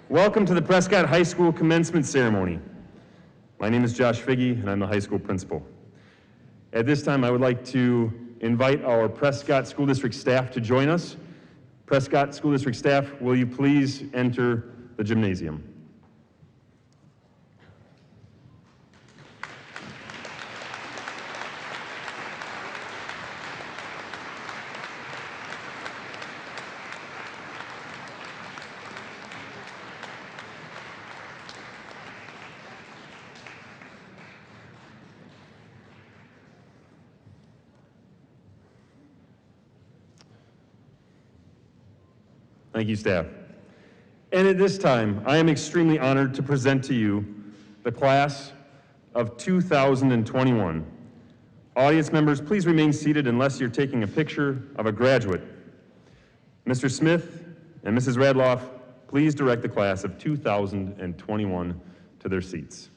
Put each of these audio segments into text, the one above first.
Welcome to the Prescott High School Commencement Ceremony. My name is Josh Figge, and I'm the high school principal. At this time, I would like to invite our Prescott School District staff to join us. Prescott School District staff, will you please enter the gymnasium? Thank you, staff. And at this time, I am extremely honored to present to you the class of 2021. Audience members, please remain seated unless you're taking a picture of a graduate. Mr. Smith and Mrs. Radloff, please direct the class of 2021 to their seats.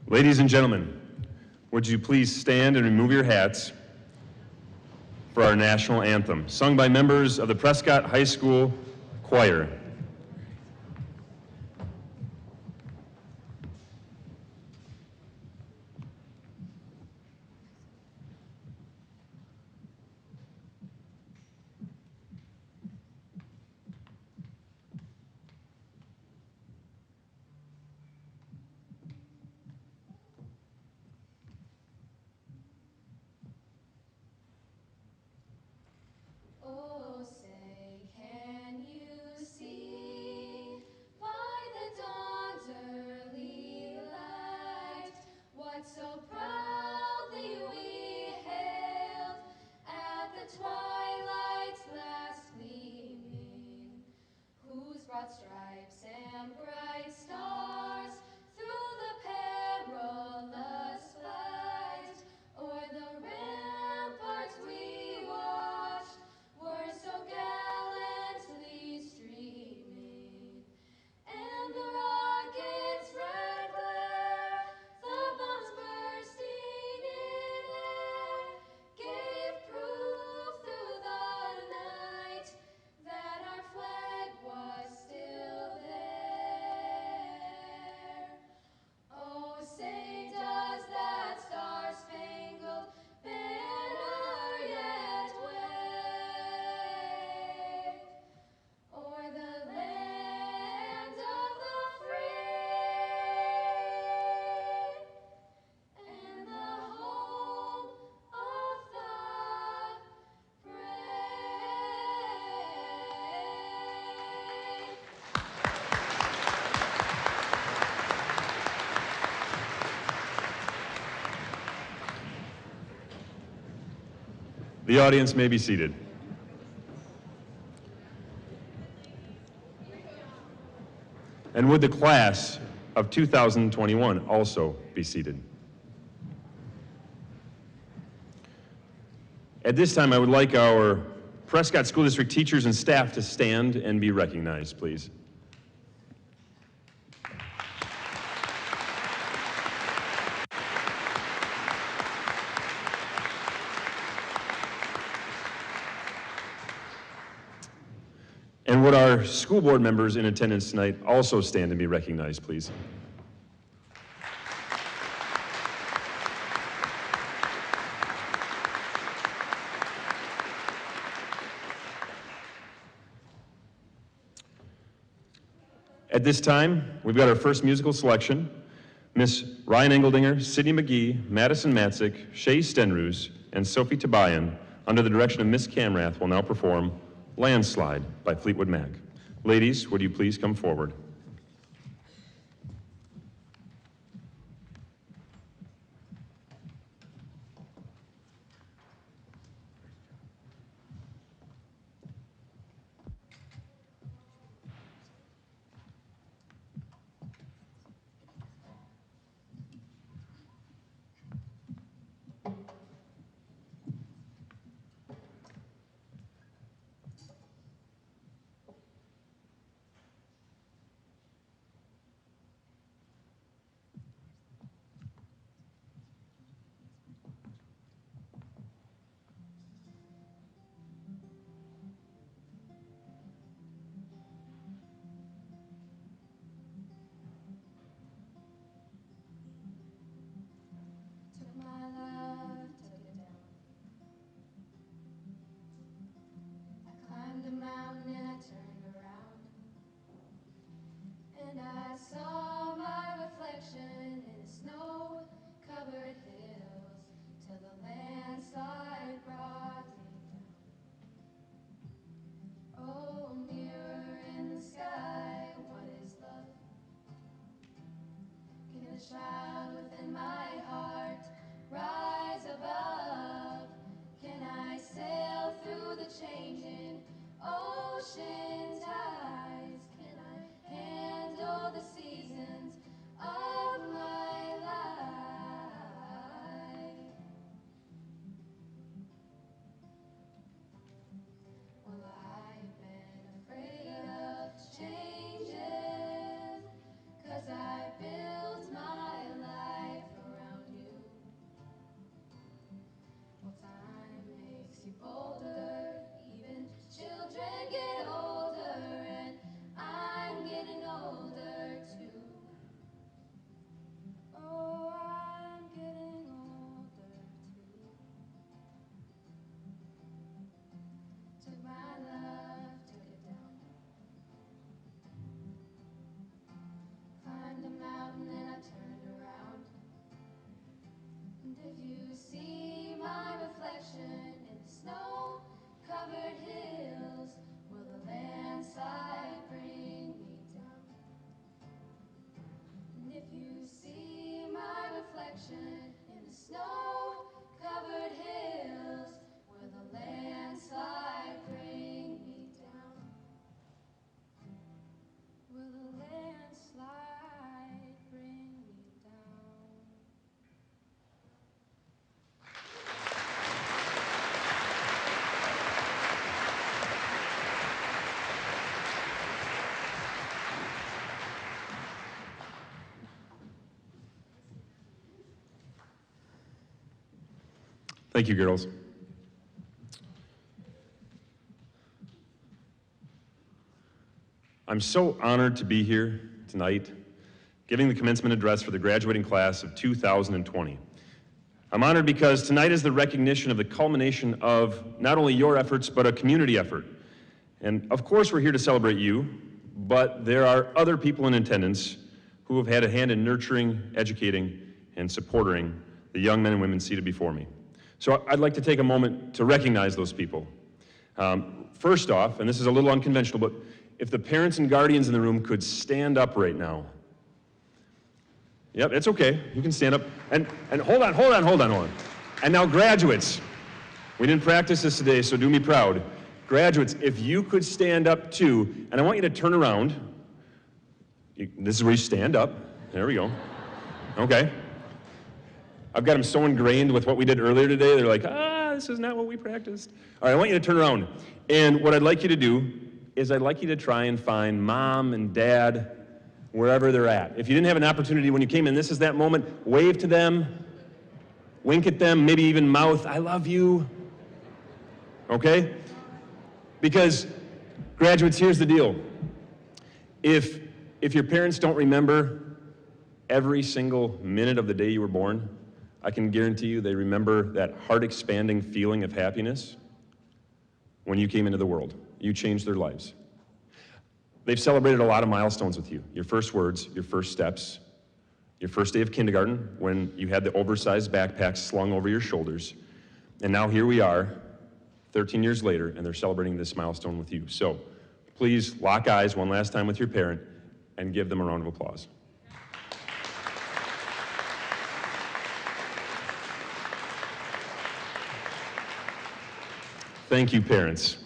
Ladies and gentlemen, would you please stand and remove your hats for our national anthem, sung by members of the Prescott High School Choir. Oh, say, can you see by the dawn's early light what so proudly we hailed at the twilight's last gleaming, whose broad stripes and bright stars through the perilous fight o'er the ramparts we watched were so gallantly streaming, and the rocket's red glare, the bombs bursting in air, gave proof through the night that our flag was still there. Oh, say does that star-spangled banner yet wave o'er the land of the free and the home of the brave. The audience may be seated. And would the class of 2021 also be seated? At this time, I would like our Prescott School District teachers and staff to stand and be recognized, please. And would our school board members in attendance tonight also stand and be recognized, please? At this time, we've got our first musical selection. Miss Ryan Engeldinger, Sydney McGee, Madison Matzik, Shay Stenruse, and Sophie Tabayan, under the direction of Miss Camrath, will now perform Landslide by Fleetwood Mac. Ladies, would you please come forward? Took my love, took it down. I climbed a mountain and I turned around, and I saw my reflection in the snow-covered hills till the landslide brought me down. Oh, mirror in the sky, what is love? Can the child within my heart rise above? Can I sail through the changing ocean tides? Can I handle the seasons of my life? Well, I've been afraid of changes, 'cause I built my life Thank you, girls. I'm so honored to be here tonight, giving the commencement address for the graduating class of 2020. I'm honored because tonight is the recognition of the culmination of not only your efforts, but a community effort. And of course, we're here to celebrate you, but there are other people in attendance who have had a hand in nurturing, educating, and supporting the young men and women seated before me. So I'd like to take a moment to recognize those people. First off, and this is a little unconventional, but if the parents and guardians in the room could stand up right now. Yep, it's okay. You can stand up. And hold on. And now graduates. We didn't practice this today, so do me proud. Graduates, if you could stand up too, and I want you to turn around. This is where you stand up. There we go. Okay. I've got them so ingrained with what we did earlier today, they're like, this is not what we practiced. All right, I want you to turn around. And what I'd like you to do is I'd like you to try and find mom and dad wherever they're at. If you didn't have an opportunity when you came in, this is that moment. Wave to them, wink at them, maybe even mouth, I love you. Okay? Because graduates, here's the deal. If your parents don't remember every single minute of the day you were born, I can guarantee you they remember that heart-expanding feeling of happiness when you came into the world. You changed their lives. They've celebrated a lot of milestones with you. Your first words, your first steps, your first day of kindergarten when you had the oversized backpacks slung over your shoulders. And now here we are, 13 years later, and they're celebrating this milestone with you. So please lock eyes one last time with your parent and give them a round of applause. Thank you, parents.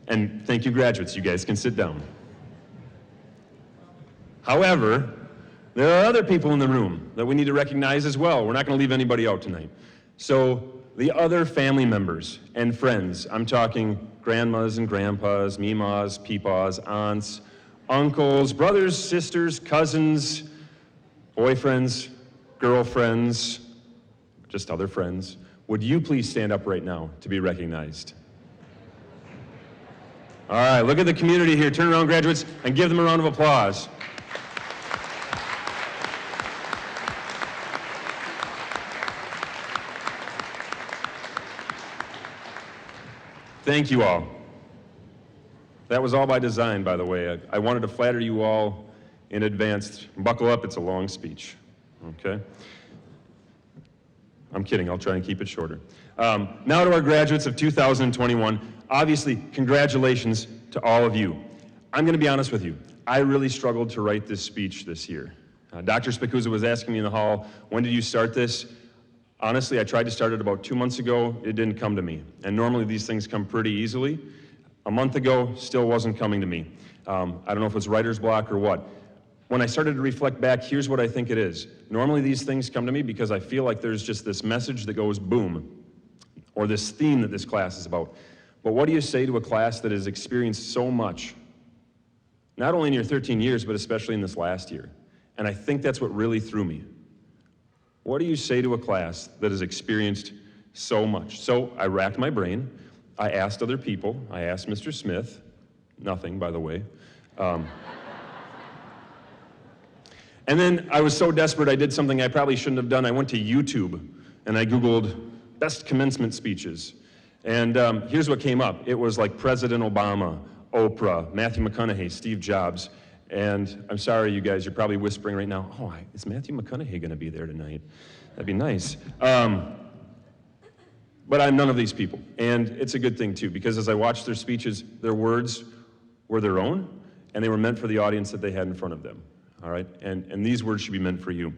And thank you, graduates. You guys can sit down. However, there are other people in the room that we need to recognize as well. We're not going to leave anybody out tonight. So the other family members and friends, I'm talking grandmas and grandpas, meemaws, peepaws, aunts, uncles, brothers, sisters, cousins, boyfriends, girlfriends, just other friends. Would you please stand up right now to be recognized? All right, look at the community here. Turn around, graduates, and give them a round of applause. Thank you all. That was all by design, by the way. I wanted to flatter you all in advance. Buckle up, it's a long speech, okay? I'm kidding, I'll try and keep it shorter. Now to our graduates of 2021. Obviously, congratulations to all of you. I'm going to be honest with you. I really struggled to write this speech this year. Dr. Spikuza was asking me in the hall, when did you start this? Honestly, I tried to start it about 2 months ago. It didn't come to me. And normally these things come pretty easily. A month ago, still wasn't coming to me. I don't know if it's writer's block or what. When I started to reflect back, here's what I think it is. Normally these things come to me because I feel like there's just this message that goes boom, or this theme that this class is about. But what do you say to a class that has experienced so much, not only in your 13 years, but especially in this last year? And I think that's what really threw me. What do you say to a class that has experienced so much? So I racked my brain. I asked other people. I asked Mr. Smith. Nothing, by the way. And then I was so desperate, I did something I probably shouldn't have done. I went to YouTube and I Googled best commencement speeches. And here's what came up. It was like President Obama, Oprah, Matthew McConaughey, Steve Jobs. And I'm sorry, you guys, you're probably whispering right now, oh, is Matthew McConaughey going to be there tonight? That'd be nice. But I'm none of these people. And it's a good thing, too, because as I watched their speeches, their words were their own, and they were meant for the audience that they had in front of them. All right? And these words should be meant for you.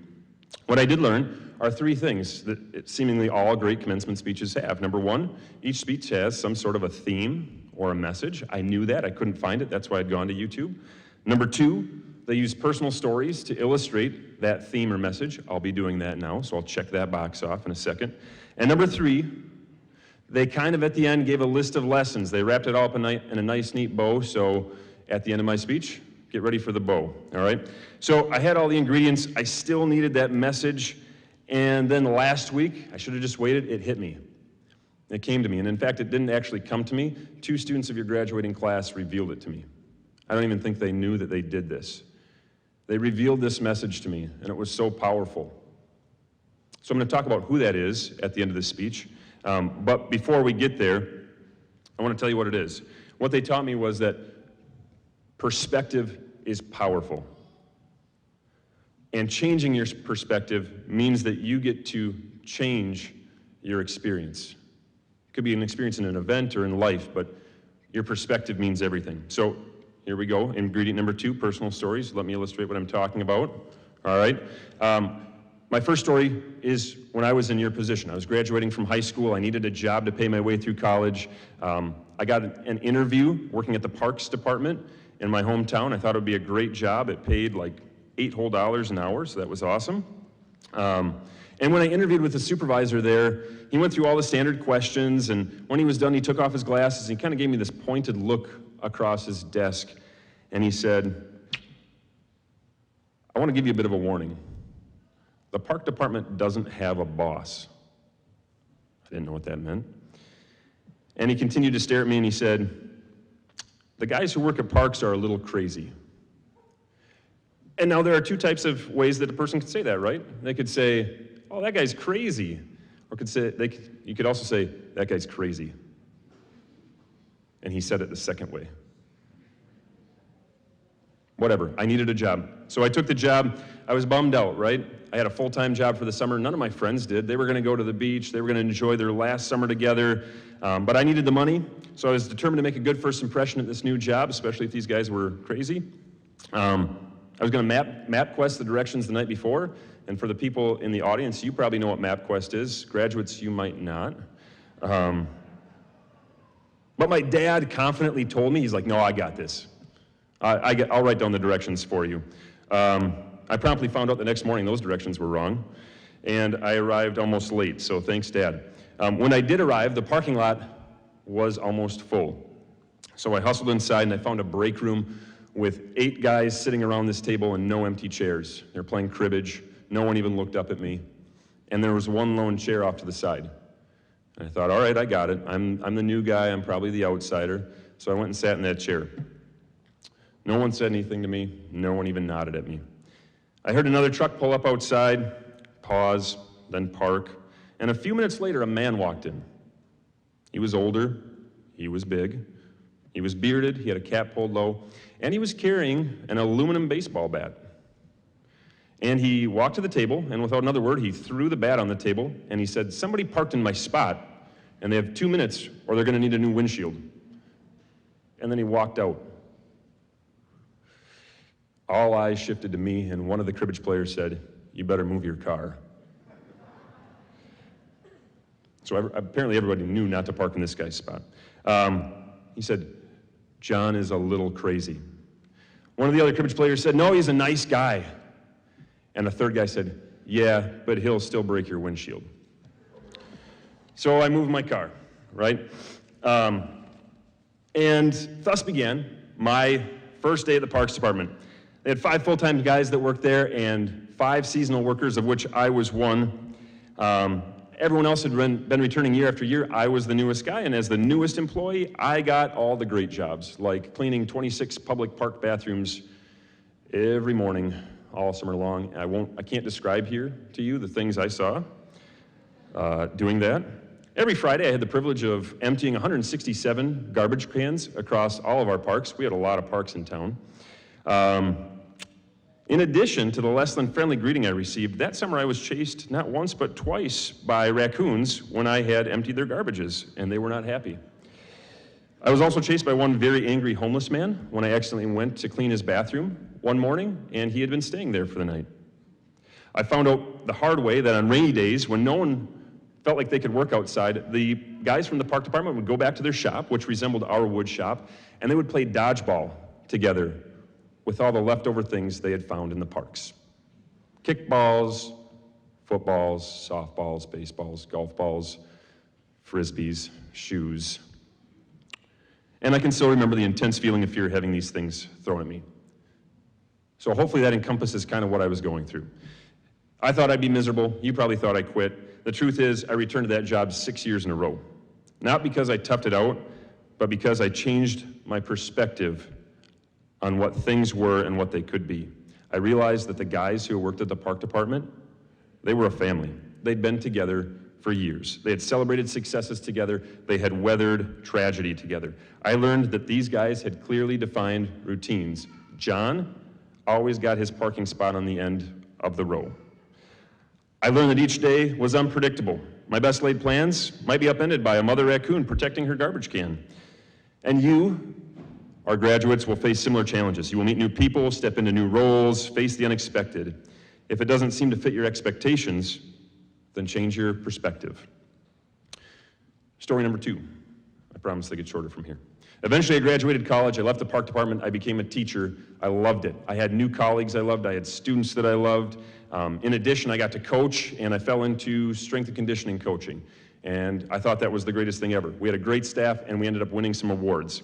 What I did learn are 3 things that seemingly all great commencement speeches have. Number 1, each speech has some sort of a theme or a message. I knew that. I couldn't find it. That's why I'd gone to YouTube. Number 2, they use personal stories to illustrate that theme or message. I'll be doing that now, so I'll check that box off in a second. And number 3, they kind of at the end gave a list of lessons. They wrapped it all up in a nice, neat bow, so at the end of my speech, get ready for the bow, all right? So I had all the ingredients. I still needed that message, And then last week, I should have just waited, it hit me. It came to me, and in fact, it didn't actually come to me. 2 students of your graduating class revealed it to me. I don't even think they knew that they did this. They revealed this message to me, and it was so powerful. So I'm going to talk about who that is at the end of this speech. But before we get there, I want to tell you what it is. What they taught me was that perspective is powerful. And changing your perspective means that you get to change your experience. It could be an experience in an event or in life, but your perspective means everything. So here we go. Ingredient number 2, personal stories. Let me illustrate what I'm talking about. All right. My first story is when I was in your position. I was graduating from high school. I needed a job to pay my way through college. I got an interview working at the Parks Department in my hometown. I thought it would be a great job. It paid like $8 whole an hour, so that was awesome. And when I interviewed with the supervisor there, he went through all the standard questions, and when he was done, he took off his glasses, and he kind of gave me this pointed look across his desk, and he said, I want to give you a bit of a warning. The park department doesn't have a boss. I didn't know what that meant. And he continued to stare at me, and he said, the guys who work at parks are a little crazy. And now there are 2 types of ways that a person could say that, right? They could say, oh, that guy's crazy. Or you could also say, that guy's crazy. And he said it the second way. Whatever, I needed a job. So I took the job. I was bummed out, right? I had a full-time job for the summer. None of my friends did. They were going to go to the beach. They were going to enjoy their last summer together. But I needed the money, so I was determined to make a good first impression at this new job, especially if these guys were crazy. I was going to MapQuest the directions the night before, and for the people in the audience, you probably know what MapQuest is. Graduates, you might not. But my dad confidently told me, he's like, no, I got this. I'll write down the directions for you. I promptly found out the next morning those directions were wrong, and I arrived almost late, so thanks, Dad. When I did arrive, the parking lot was almost full. So I hustled inside, and I found a break room with 8 guys sitting around this table and no empty chairs. They're playing cribbage. No one even looked up at me. And there was 1 lone chair off to the side. And I thought, all right, I got it. I'm the new guy. I'm probably the outsider. So I went and sat in that chair. No one said anything to me. No one even nodded at me. I heard another truck pull up outside, pause, then park. And a few minutes later, a man walked in. He was older. He was big. He was bearded. He had a cap pulled low. And he was carrying an aluminum baseball bat. And he walked to the table, and without another word, he threw the bat on the table, and he said, somebody parked in my spot, and they have 2 minutes, or they're going to need a new windshield. And then he walked out. All eyes shifted to me, and one of the cribbage players said, you better move your car. So apparently everybody knew not to park in this guy's spot. He said, John is a little crazy. One of the other cribbage players said, no, he's a nice guy. And a third guy said, yeah, but he'll still break your windshield. So I moved my car, right? And thus began my first day at the Parks Department. They had 5 full-time guys that worked there and 5 seasonal workers, of which I was one. Everyone else had been returning year after year. I was the newest guy, and as the newest employee, I got all the great jobs, like cleaning 26 public park bathrooms every morning, all summer long. I can't describe here to you the things I saw doing that. Every Friday, I had the privilege of emptying 167 garbage cans across all of our parks. We had a lot of parks in town. In addition to the less than friendly greeting I received, that summer I was chased not once but twice by raccoons when I had emptied their garbages, and they were not happy. I was also chased by one very angry homeless man when I accidentally went to clean his bathroom one morning, and he had been staying there for the night. I found out the hard way that on rainy days, when no one felt like they could work outside, the guys from the park department would go back to their shop, which resembled our wood shop, and they would play dodgeball together with all the leftover things they had found in the parks. Kickballs, footballs, softballs, baseballs, golf balls, frisbees, shoes. And I can still remember the intense feeling of fear having these things thrown at me. So hopefully that encompasses kind of what I was going through. I thought I'd be miserable. You probably thought I quit. The truth is, I returned to that job 6 years in a row. Not because I toughed it out, but because I changed my perspective on what things were and what they could be. I realized that the guys who worked at the park department, they were a family. They'd been together for years. They had celebrated successes together. They had weathered tragedy together. I learned that these guys had clearly defined routines. John always got his parking spot on the end of the row. I learned that each day was unpredictable. My best laid plans might be upended by a mother raccoon protecting her garbage can. And you, our graduates, will face similar challenges. You will meet new people, step into new roles, face the unexpected. If it doesn't seem to fit your expectations, then change your perspective. Story number 2. I promise they get shorter from here. Eventually, I graduated college. I left the park department. I became a teacher. I loved it. I had new colleagues I loved. I had students that I loved. In addition, I got to coach, and I fell into strength and conditioning coaching. And I thought that was the greatest thing ever. We had a great staff, and we ended up winning some awards.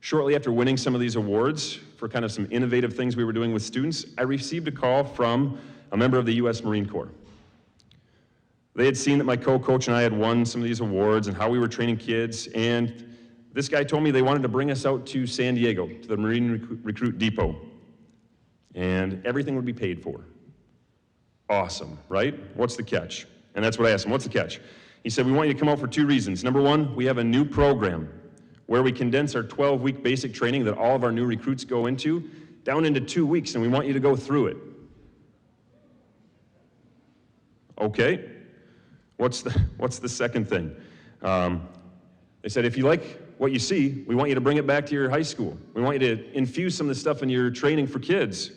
Shortly after winning some of these awards for kind of some innovative things we were doing with students, I received a call from a member of the U.S. Marine Corps. They had seen that my co-coach and I had won some of these awards and how we were training kids, and this guy told me they wanted to bring us out to San Diego, to the Marine Recruit Depot, and everything would be paid for. Awesome, right? What's the catch? And that's what I asked him, what's the catch? He said, we want you to come out for 2 reasons. Number 1, we have a new program where we condense our 12-week basic training that all of our new recruits go into down into 2 weeks, and we want you to go through it. Okay, what's the second thing? They said, if you like what you see, we want you to bring it back to your high school. We want you to infuse some of the stuff in your training for kids.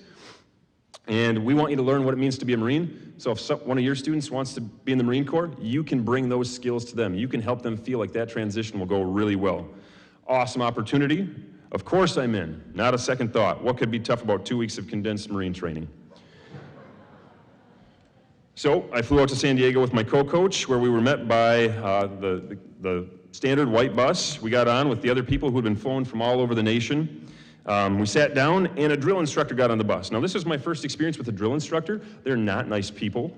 And we want you to learn what it means to be a Marine. So if one of your students wants to be in the Marine Corps, you can bring those skills to them. You can help them feel like that transition will go really well. Awesome opportunity. Of course I'm in. Not a second thought. What could be tough about 2 weeks of condensed Marine training? So I flew out to San Diego with my co-coach, where we were met by the standard white bus. We got on with the other people who had been flown from all over the nation. We sat down, and a drill instructor got on the bus. Now, this was my first experience with a drill instructor. They're not nice people.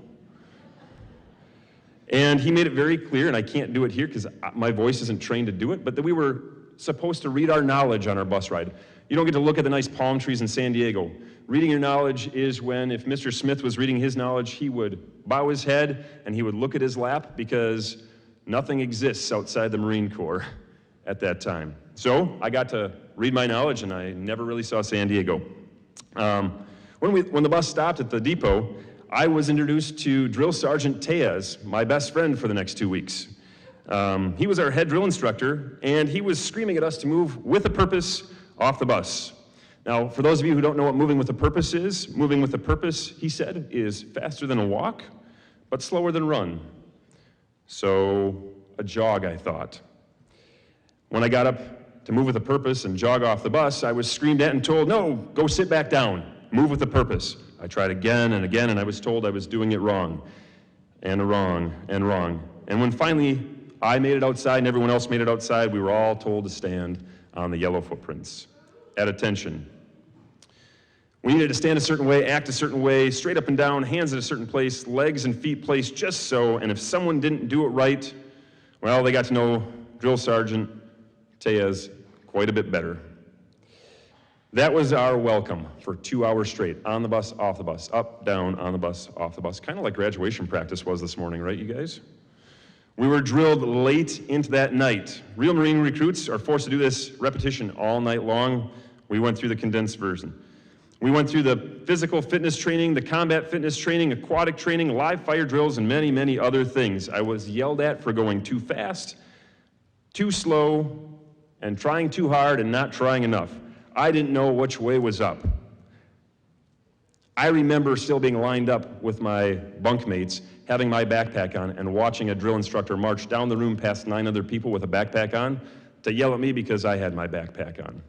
And he made it very clear, and I can't do it here because my voice isn't trained to do it, but that we were supposed to read our knowledge on our bus ride. You don't get to look at the nice palm trees in San Diego. Reading your knowledge is when, if Mr. Smith was reading his knowledge, he would bow his head and he would look at his lap, because nothing exists outside the Marine Corps at that time. So I got to read my knowledge, and I never really saw San Diego. When the bus stopped at the depot, I was introduced to Drill Sergeant Tejas, my best friend for the next 2 weeks. He was our head drill instructor, and he was screaming at us to move with a purpose off the bus. Now, for those of you who don't know what moving with a purpose is, moving with a purpose, he said, is faster than a walk, but slower than run. So, a jog, I thought. When I got up to move with a purpose and jog off the bus, I was screamed at and told, no, go sit back down, move with a purpose. I tried again and again, and I was told I was doing it wrong, and wrong, and wrong. And when finally I made it outside and everyone else made it outside, we were all told to stand on the yellow footprints. At attention. We needed to stand a certain way, act a certain way, straight up and down, hands at a certain place, legs and feet placed just so, and if someone didn't do it right, well, they got to know Drill Sergeant Tejas quite a bit better. That was our welcome for 2 hours straight, on the bus, off the bus, up, down, on the bus, off the bus. Kind of like graduation practice was this morning, right, you guys? We were drilled late into that night. Real Marine recruits are forced to do this repetition all night long. We went through the condensed version. We went through the physical fitness training, the combat fitness training, aquatic training, live fire drills, and many, many other things. I was yelled at for going too fast, too slow, and trying too hard and not trying enough. I didn't know which way was up. I remember still being lined up with my bunkmates, having my backpack on, and watching a drill instructor march down the room past 9 other people with a backpack on to yell at me because I had my backpack on.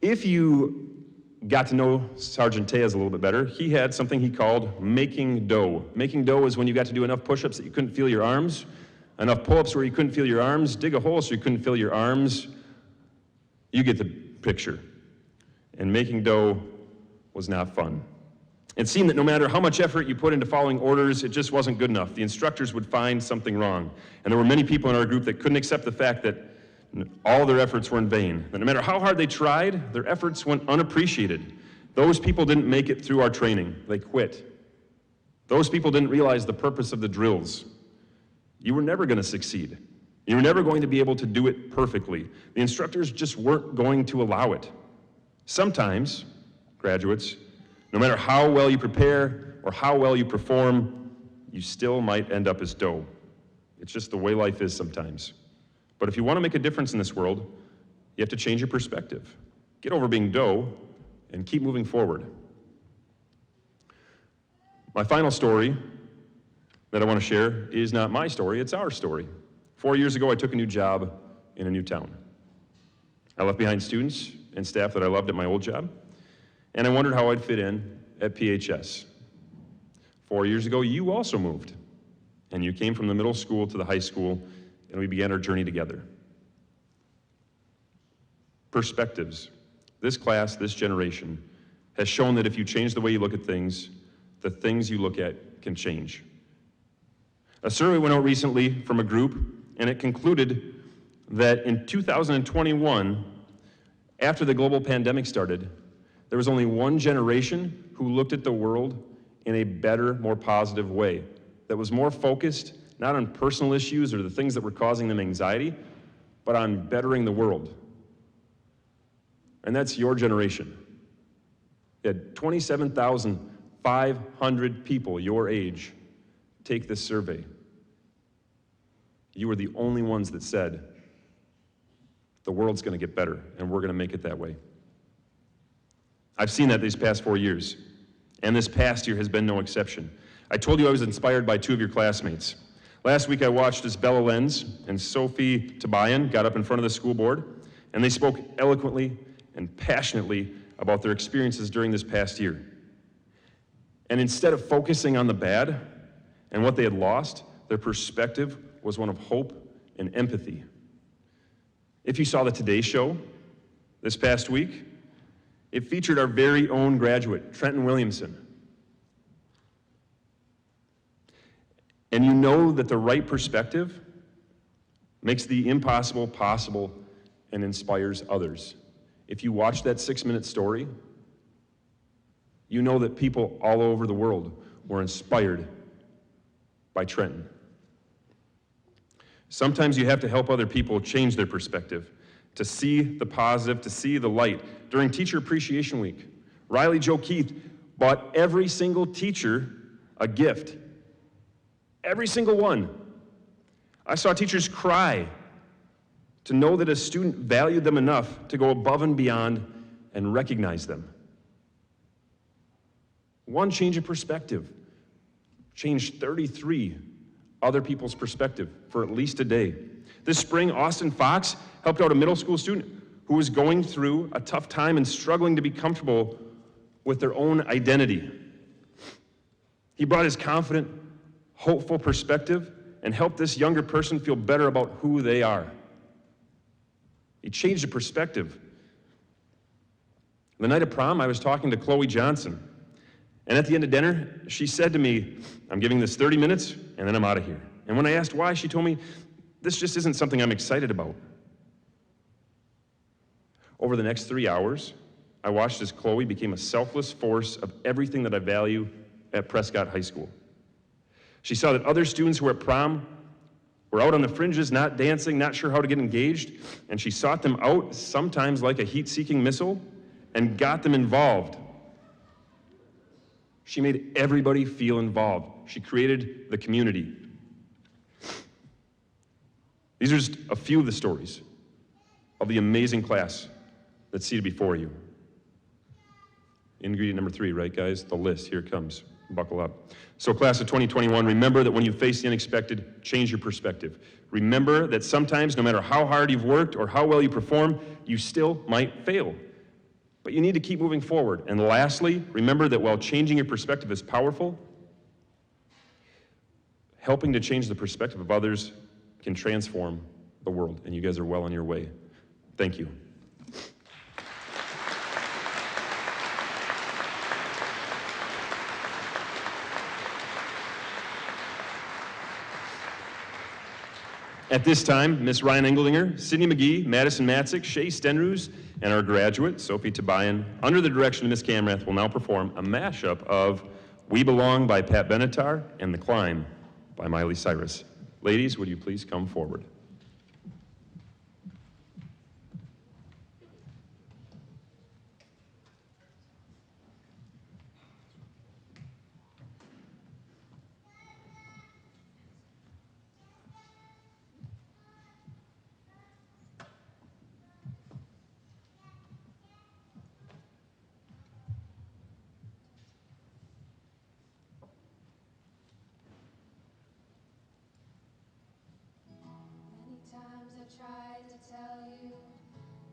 If you got to know Sergeant Tejas a little bit better, he had something he called making dough. Making dough is when you got to do enough push-ups that you couldn't feel your arms, enough pull-ups where you couldn't feel your arms, dig a hole so you couldn't feel your arms. You get the picture. And making dough was not fun. It seemed that no matter how much effort you put into following orders, it just wasn't good enough. The instructors would find something wrong. And there were many people in our group that couldn't accept the fact that all their efforts were in vain. That no matter how hard they tried, their efforts went unappreciated. Those people didn't make it through our training. They quit. Those people didn't realize the purpose of the drills. You were never going to succeed. You were never going to be able to do it perfectly. The instructors just weren't going to allow it. Sometimes, graduates, no matter how well you prepare or how well you perform, you still might end up as dough. It's just the way life is sometimes. But if you want to make a difference in this world, you have to change your perspective. Get over being dough and keep moving forward. My final story that I want to share is not my story, it's our story. 4 years ago, I took a new job in a new town. I left behind students and staff that I loved at my old job, and I wondered how I'd fit in at PHS. 4 years ago, you also moved, and you came from the middle school to the high school, and we began our journey together. Perspectives. This class, this generation, has shown that if you change the way you look at things, the things you look at can change. A survey went out recently from a group, and it concluded that in 2021, after the global pandemic started, there was only one generation who looked at the world in a better, more positive way, that was more focused not on personal issues or the things that were causing them anxiety, but on bettering the world. And that's your generation. You had 27,500 people your age take this survey. You were the only ones that said, the world's going to get better, and we're going to make it that way. I've seen that these past 4 years, and this past year has been no exception. I told you I was inspired by two of your classmates. Last week I watched as Bella Lenz and Sophie Tabayan got up in front of the school board, and they spoke eloquently and passionately about their experiences during this past year. And instead of focusing on the bad and what they had lost, their perspective was one of hope and empathy. If you saw the Today Show this past week, it featured our very own graduate, Trenton Williamson. And you know that the right perspective makes the impossible possible and inspires others. If you watch that 6-minute story, you know that people all over the world were inspired by Trenton. Sometimes you have to help other people change their perspective, to see the positive, to see the light. During Teacher Appreciation Week, Riley Joe Keith bought every single teacher a gift. Every single one. I saw teachers cry to know that a student valued them enough to go above and beyond and recognize them. One change of perspective changed 33 other people's perspective for at least a day. This spring, Austin Fox helped out a middle school student who was going through a tough time and struggling to be comfortable with their own identity. He brought his confident, hopeful perspective and helped this younger person feel better about who they are. He changed the perspective. The night of prom, I was talking to Chloe Johnson, and at the end of dinner, she said to me, I'm giving this 30 minutes, and then I'm out of here. And when I asked why, she told me, this just isn't something I'm excited about. Over the next 3 hours, I watched as Chloe became a selfless force of everything that I value at Prescott High School. She saw that other students who were at prom were out on the fringes, not dancing, not sure how to get engaged, and she sought them out, sometimes like a heat-seeking missile, and got them involved. She made everybody feel involved. She created the community. These are just a few of the stories of the amazing class that's seated before you. Ingredient number 3, right, guys? The list. Here it comes. Buckle up. So, class of 2021, remember that when you face the unexpected, change your perspective. Remember that sometimes, no matter how hard you've worked or how well you perform, you still might fail. But you need to keep moving forward. And lastly, remember that while changing your perspective is powerful, helping to change the perspective of others can transform the world. And you guys are well on your way. Thank you. At this time, Ms. Ryan Engeldinger, Sydney McGee, Madison Matzik, Shay Stenruse, and our graduate, Sophie Tabayan, under the direction of Ms. Camrath, will now perform a mashup of We Belong by Pat Benatar and The Climb by Miley Cyrus. Ladies, would you please come forward? Many times I've tried to tell you,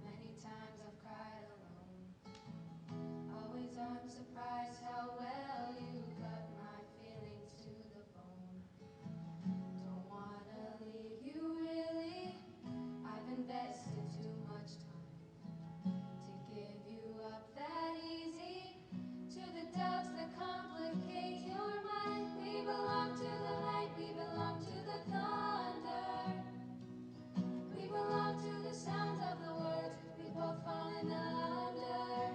many times I've cried alone. Always I'm surprised how well you cut my feelings to the bone. Don't wanna leave you really, I've invested too much time to give you up that easy. To the doubts that complicate your mind, we belong to the light, we belong to the thunder. We belong to the sounds of the words we both fallen under.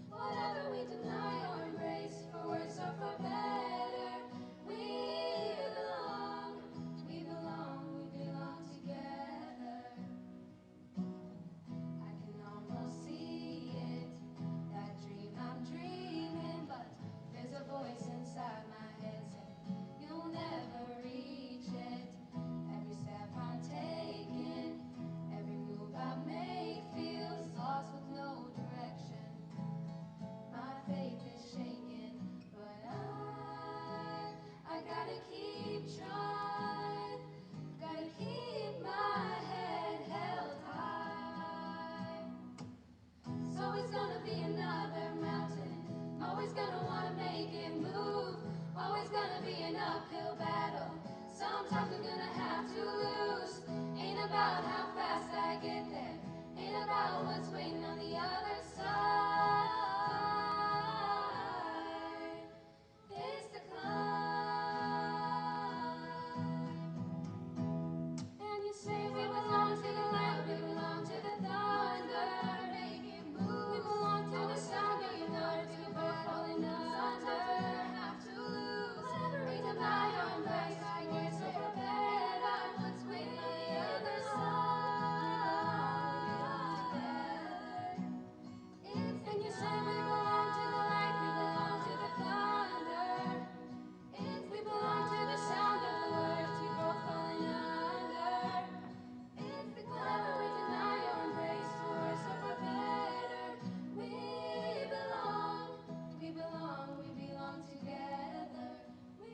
Whatever we deny or embrace, for worse or for better, we belong, we belong, we belong together. I can almost see it, that dream I'm dreaming, but there's a voice inside my head saying you'll never reach it. Every step I'm taking, every move I make feels lost with no direction. My faith is shaking, but I gotta keep trying, gotta keep my head held high. So it's gonna be another mountain, always gonna wanna make it move, always gonna be an uphill battle. Sometimes we're gonna have to lose. Ain't about how fast I get there, ain't about what's waiting on the other side. It's the climb. And you say we belong to the light, we belong to the thunder. Make it move. We belong to the sound of your words, we both falling under. Have to lose. We deny or embrace, I guess so for better. What's waiting on the other side? And you say we belong to the light, we belong to the thunder. We belong to the sound of the words we both falling under. It's the clever we deny or embrace, for worse or for better. We belong, we belong, we belong together. We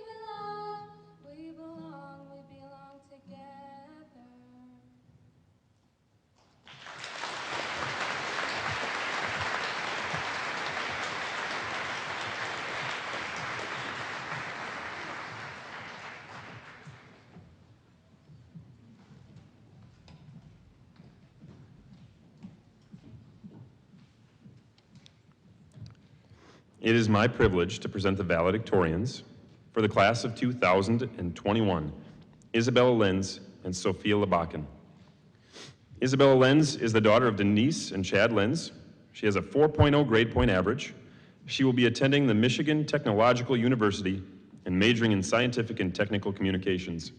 belong, we belong, we belong together. It is my privilege to present the valedictorians for the class of 2021, Isabella Lenz and Sophia Labakan. Isabella Lenz is the daughter of Denise and Chad Lenz. She has a 4.0 grade point average. She will be attending the Michigan Technological University and majoring in scientific and technical communications.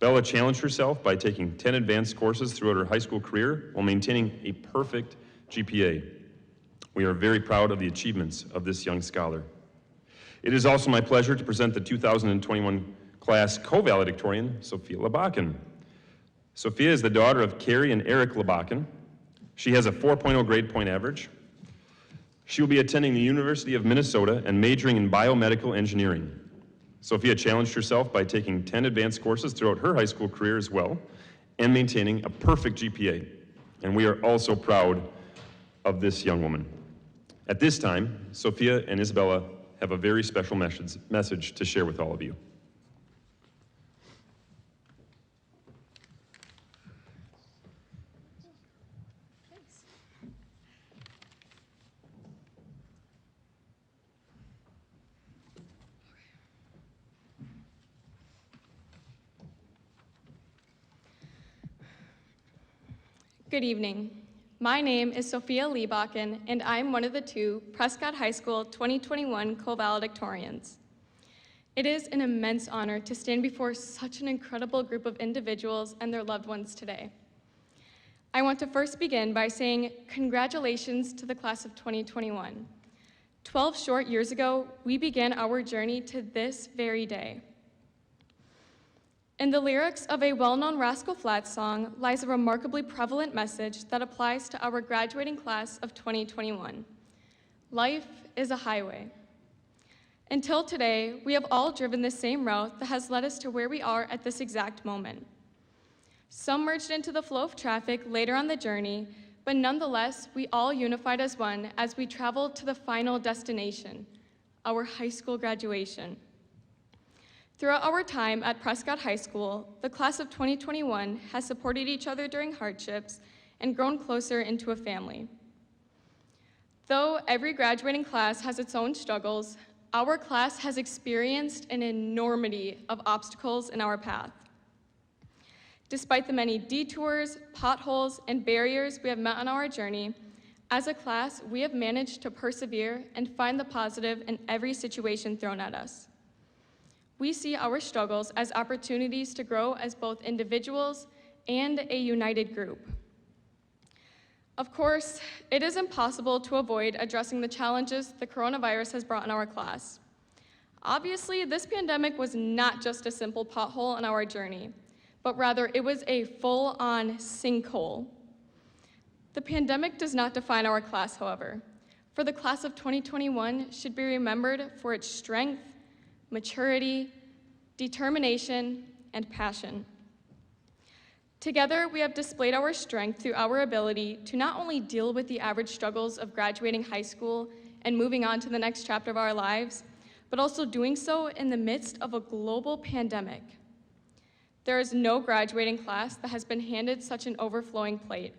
Bella challenged herself by taking 10 advanced courses throughout her high school career while maintaining a perfect GPA. We are very proud of the achievements of this young scholar. It is also my pleasure to present the 2021 class co-valedictorian, Sophia Labakan. Sophia is the daughter of Carrie and Eric Labakan. She has a 4.0 grade point average. She will be attending the University of Minnesota and majoring in biomedical engineering. Sophia challenged herself by taking 10 advanced courses throughout her high school career as well, and maintaining a perfect GPA. And we are also proud of this young woman. At this time, Sophia and Isabella have a very special message to share with all of you. Good evening. My name is Sophia Liebachen, and I'm one of the two Prescott High School 2021 co-valedictorians. It is an immense honor to stand before such an incredible group of individuals and their loved ones today. I want to first begin by saying congratulations to the class of 2021. 12 short years ago, we began our journey to this very day. In the lyrics of a well-known Rascal Flatts song lies a remarkably prevalent message that applies to our graduating class of 2021. Life is a highway. Until today, we have all driven the same route that has led us to where we are at this exact moment. Some merged into the flow of traffic later on the journey, but nonetheless, we all unified as one as we traveled to the final destination, our high school graduation. Throughout our time at Prescott High School, the class of 2021 has supported each other during hardships and grown closer into a family. Though every graduating class has its own struggles, our class has experienced an enormity of obstacles in our path. Despite the many detours, potholes, and barriers we have met on our journey, as a class, we have managed to persevere and find the positive in every situation thrown at us. We see our struggles as opportunities to grow as both individuals and a united group. Of course, it is impossible to avoid addressing the challenges the coronavirus has brought in our class. Obviously, this pandemic was not just a simple pothole on our journey, but rather it was a full-on sinkhole. The pandemic does not define our class, however, for the class of 2021 should be remembered for its strength, maturity, determination, and passion. Together, we have displayed our strength through our ability to not only deal with the average struggles of graduating high school and moving on to the next chapter of our lives, but also doing so in the midst of a global pandemic. There is no graduating class that has been handed such an overflowing plate,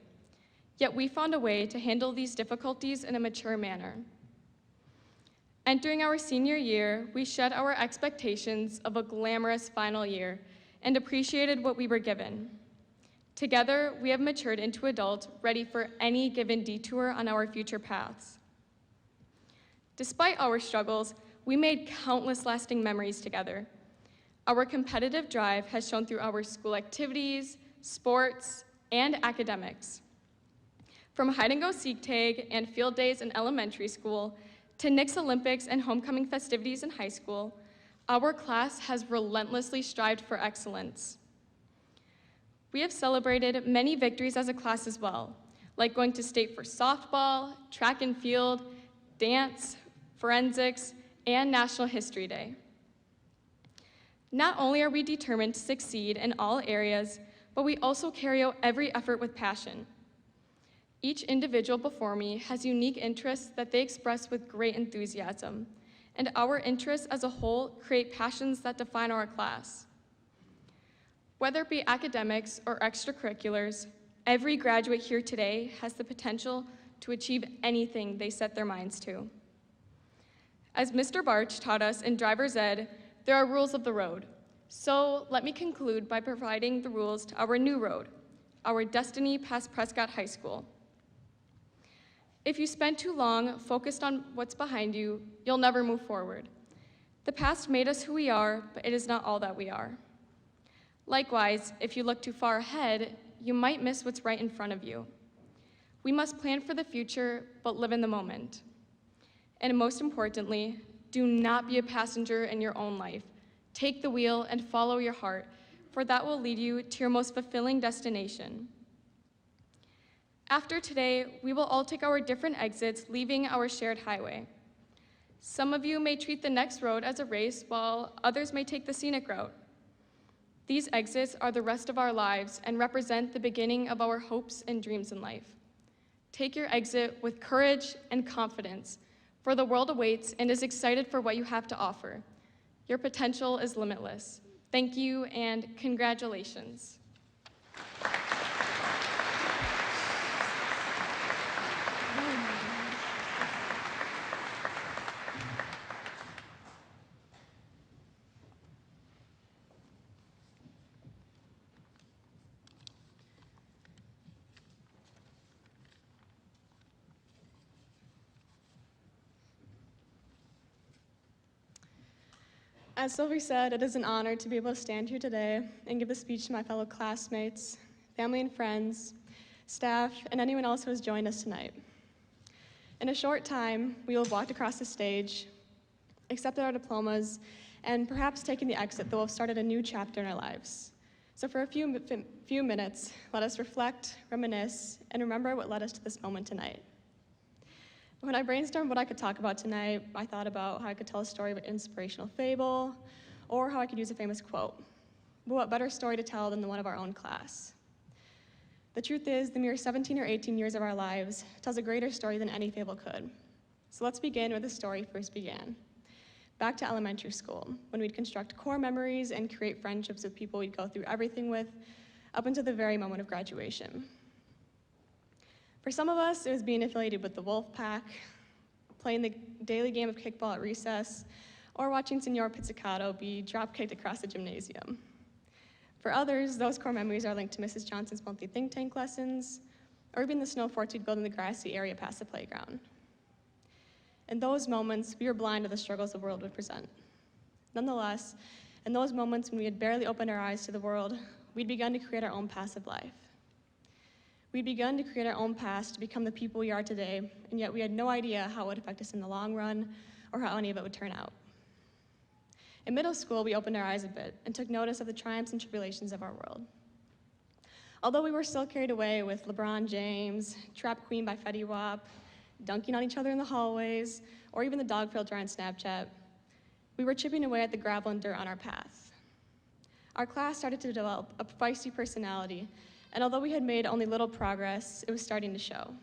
yet we found a way to handle these difficulties in a mature manner. Entering our senior year, we shed our expectations of a glamorous final year and appreciated what we were given. Together, we have matured into adults ready for any given detour on our future paths. Despite our struggles, we made countless lasting memories together. Our competitive drive has shown through our school activities, sports, and academics. From hide-and-go-seek tag and field days in elementary school to Knicks Olympics and homecoming festivities in high school, our class has relentlessly strived for excellence. We have celebrated many victories as a class as well, like going to state for softball, track and field, dance, forensics, and National History Day. Not only are we determined to succeed in all areas, but we also carry out every effort with passion. Each individual before me has unique interests that they express with great enthusiasm, and our interests as a whole create passions that define our class. Whether it be academics or extracurriculars, every graduate here today has the potential to achieve anything they set their minds to. As Mr. Barch taught us in Driver's Ed, there are rules of the road. So let me conclude by providing the rules to our new road, our destiny past Prescott High School. If you spend too long focused on what's behind you, you'll never move forward. The past made us who we are, but it is not all that we are. Likewise, if you look too far ahead, you might miss what's right in front of you. We must plan for the future, but live in the moment. And most importantly, do not be a passenger in your own life. Take the wheel and follow your heart, for that will lead you to your most fulfilling destination. After today, we will all take our different exits, leaving our shared highway. Some of you may treat the next road as a race, while others may take the scenic route. These exits are the rest of our lives and represent the beginning of our hopes and dreams in life. Take your exit with courage and confidence, for the world awaits and is excited for what you have to offer. Your potential is limitless. Thank you and congratulations. As Sylvie said, it is an honor to be able to stand here today and give a speech to my fellow classmates, family and friends, staff, and anyone else who has joined us tonight. In a short time, we will have walked across the stage, accepted our diplomas, and perhaps taken the exit that will have started a new chapter in our lives. So for a few minutes, let us reflect, reminisce, and remember what led us to this moment tonight. When I brainstormed what I could talk about tonight, I thought about how I could tell a story of an inspirational fable, or how I could use a famous quote. But what better story to tell than the one of our own class? The truth is, the mere 17 or 18 years of our lives tells a greater story than any fable could. So let's begin where the story first began. Back to elementary school, when we'd construct core memories and create friendships with people we'd go through everything with, up until the very moment of graduation. For some of us, it was being affiliated with the Wolf Pack, playing the daily game of kickball at recess, or watching Senor Pizzicato be drop-kicked across the gymnasium. For others, those core memories are linked to Mrs. Johnson's monthly think tank lessons, or even the snow forts we'd build in the grassy area past the playground. In those moments, we were blind to the struggles the world would present. Nonetheless, in those moments when we had barely opened our eyes to the world, we'd begun to create our own paths of life. We'd begun to create our own paths to become the people we are today, and yet we had no idea how it would affect us in the long run or how any of it would turn out. In middle school, we opened our eyes a bit and took notice of the triumphs and tribulations of our world. Although we were still carried away with LeBron James, Trap Queen by Fetty Wap, dunking on each other in the hallways, or even the dog filter on Snapchat, we were chipping away at the gravel and dirt on our path. Our class started to develop a feisty personality, and although we had made only little progress, it was starting to show.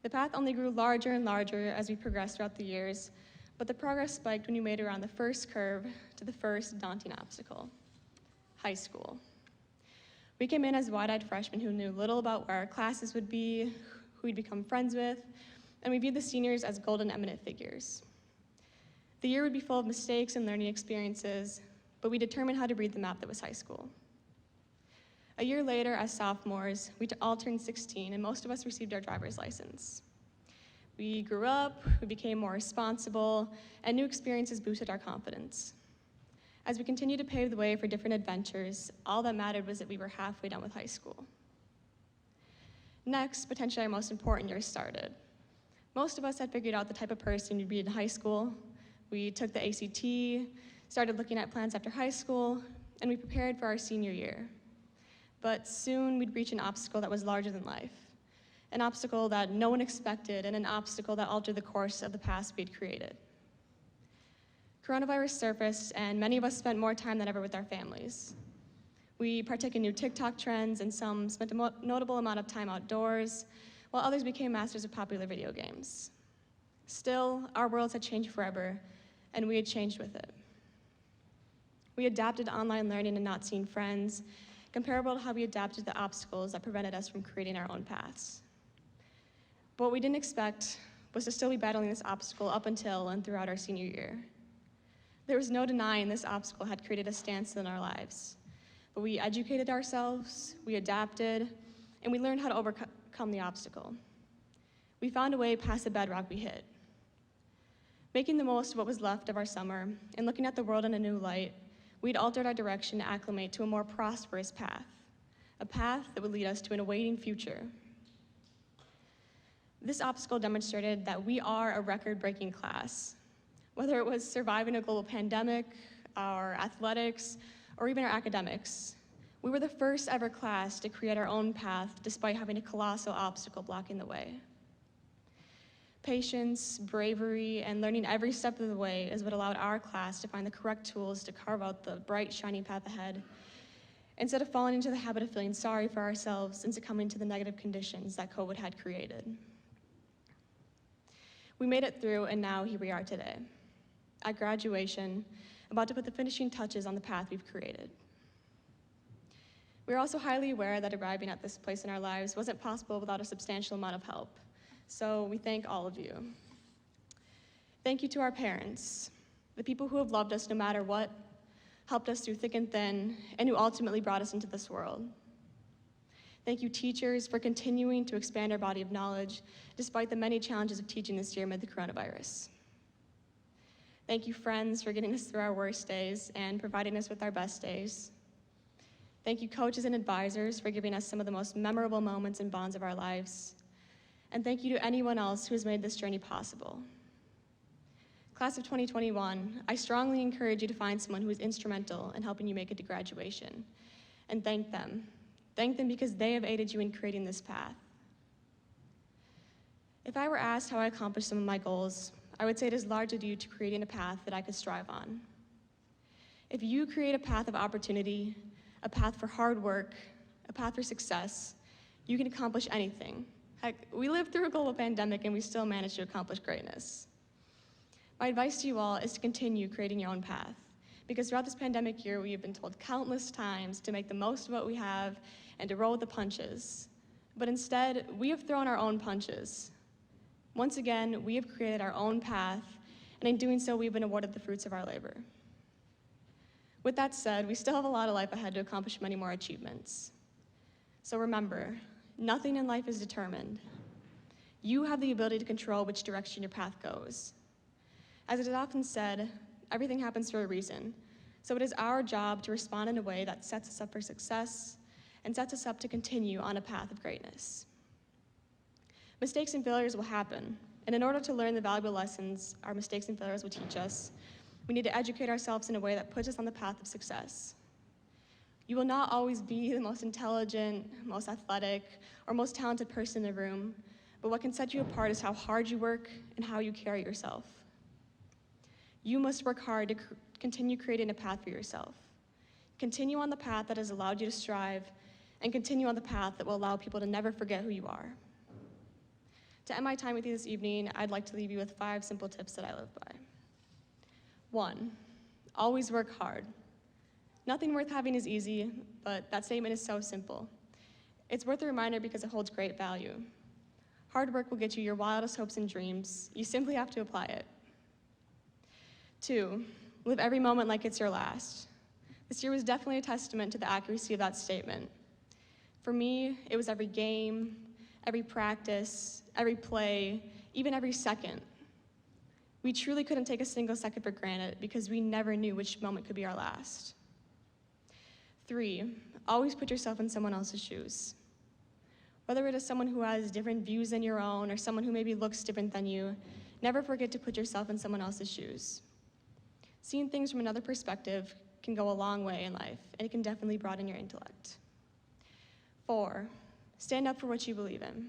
The path only grew larger and larger as we progressed throughout the years, but the progress spiked when we made it around the first curve to the first daunting obstacle: high school. We came in as wide-eyed freshmen who knew little about where our classes would be, who we'd become friends with, and we viewed the seniors as golden eminent figures. The year would be full of mistakes and learning experiences, but we determined how to read the map that was high school. A year later, as sophomores, we all turned 16, and most of us received our driver's license. We grew up, we became more responsible, and new experiences boosted our confidence. As we continued to pave the way for different adventures, all that mattered was that we were halfway done with high school. Next, potentially our most important year started. Most of us had figured out the type of person we'd be in high school. We took the ACT, started looking at plans after high school, and we prepared for our senior year. But soon we'd reach an obstacle that was larger than life, an obstacle that no one expected, and an obstacle that altered the course of the paths we'd created. Coronavirus surfaced, and many of us spent more time than ever with our families. We partook in new TikTok trends, and some spent a notable amount of time outdoors, while others became masters of popular video games. Still, our worlds had changed forever, and we had changed with it. We adapted to online learning and not seeing friends, comparable to how we adapted to the obstacles that prevented us from creating our own paths. But what we didn't expect was to still be battling this obstacle up until and throughout our senior year. There was no denying this obstacle had created a standstill in our lives. But we educated ourselves, we adapted, and we learned how to overcome the obstacle. We found a way past the bedrock we hit. Making the most of what was left of our summer and looking at the world in a new light, we'd altered our direction to acclimate to a more prosperous path, a path that would lead us to an awaiting future. This obstacle demonstrated that we are a record-breaking class. Whether it was surviving a global pandemic, our athletics, or even our academics, we were the first ever class to create our own path despite having a colossal obstacle blocking the way. Patience, bravery, and learning every step of the way is what allowed our class to find the correct tools to carve out the bright, shining path ahead, instead of falling into the habit of feeling sorry for ourselves and succumbing to the negative conditions that COVID had created. We made it through, and now here we are today, at graduation, about to put the finishing touches on the path we've created. We're also highly aware that arriving at this place in our lives wasn't possible without a substantial amount of help. So we thank all of you. Thank you to our parents, the people who have loved us no matter what, helped us through thick and thin, and who ultimately brought us into this world. Thank you, teachers, for continuing to expand our body of knowledge despite the many challenges of teaching this year amid the coronavirus. Thank you, friends, for getting us through our worst days and providing us with our best days. Thank you, coaches and advisors, for giving us some of the most memorable moments and bonds of our lives. And thank you to anyone else who has made this journey possible. Class of 2021, I strongly encourage you to find someone who is instrumental in helping you make it to graduation, and thank them. Thank them because they have aided you in creating this path. If I were asked how I accomplished some of my goals, I would say it is largely due to creating a path that I could strive on. If you create a path of opportunity, a path for hard work, a path for success, you can accomplish anything. Heck, we lived through a global pandemic and we still managed to accomplish greatness. My advice to you all is to continue creating your own path, because throughout this pandemic year, we have been told countless times to make the most of what we have and to roll with the punches. But instead, we have thrown our own punches. Once again, we have created our own path, and in doing so, we've been awarded the fruits of our labor. With that said, we still have a lot of life ahead to accomplish many more achievements. So remember, nothing in life is determined. You have the ability to control which direction your path goes. As it is often said, everything happens for a reason, so it is our job to respond in a way that sets us up for success and sets us up to continue on a path of greatness. Mistakes and failures will happen, and in order to learn the valuable lessons our mistakes and failures will teach us, we need to educate ourselves in a way that puts us on the path of success. You will not always be the most intelligent, most athletic, or most talented person in the room, but what can set you apart is how hard you work and how you carry yourself. You must work hard to continue creating a path for yourself. Continue on the path that has allowed you to strive, and continue on the path that will allow people to never forget who you are. To end my time with you this evening, I'd like to leave you with 5 simple tips that I live by. 1, always work hard. Nothing worth having is easy, but that statement is so simple. It's worth a reminder because it holds great value. Hard work will get you your wildest hopes and dreams. You simply have to apply it. 2, live every moment like it's your last. This year was definitely a testament to the accuracy of that statement. For me, it was every game, every practice, every play, even every second. We truly couldn't take a single second for granted because we never knew which moment could be our last. 3, always put yourself in someone else's shoes. Whether it is someone who has different views than your own or someone who maybe looks different than you, never forget to put yourself in someone else's shoes. Seeing things from another perspective can go a long way in life, and it can definitely broaden your intellect. 4, stand up for what you believe in.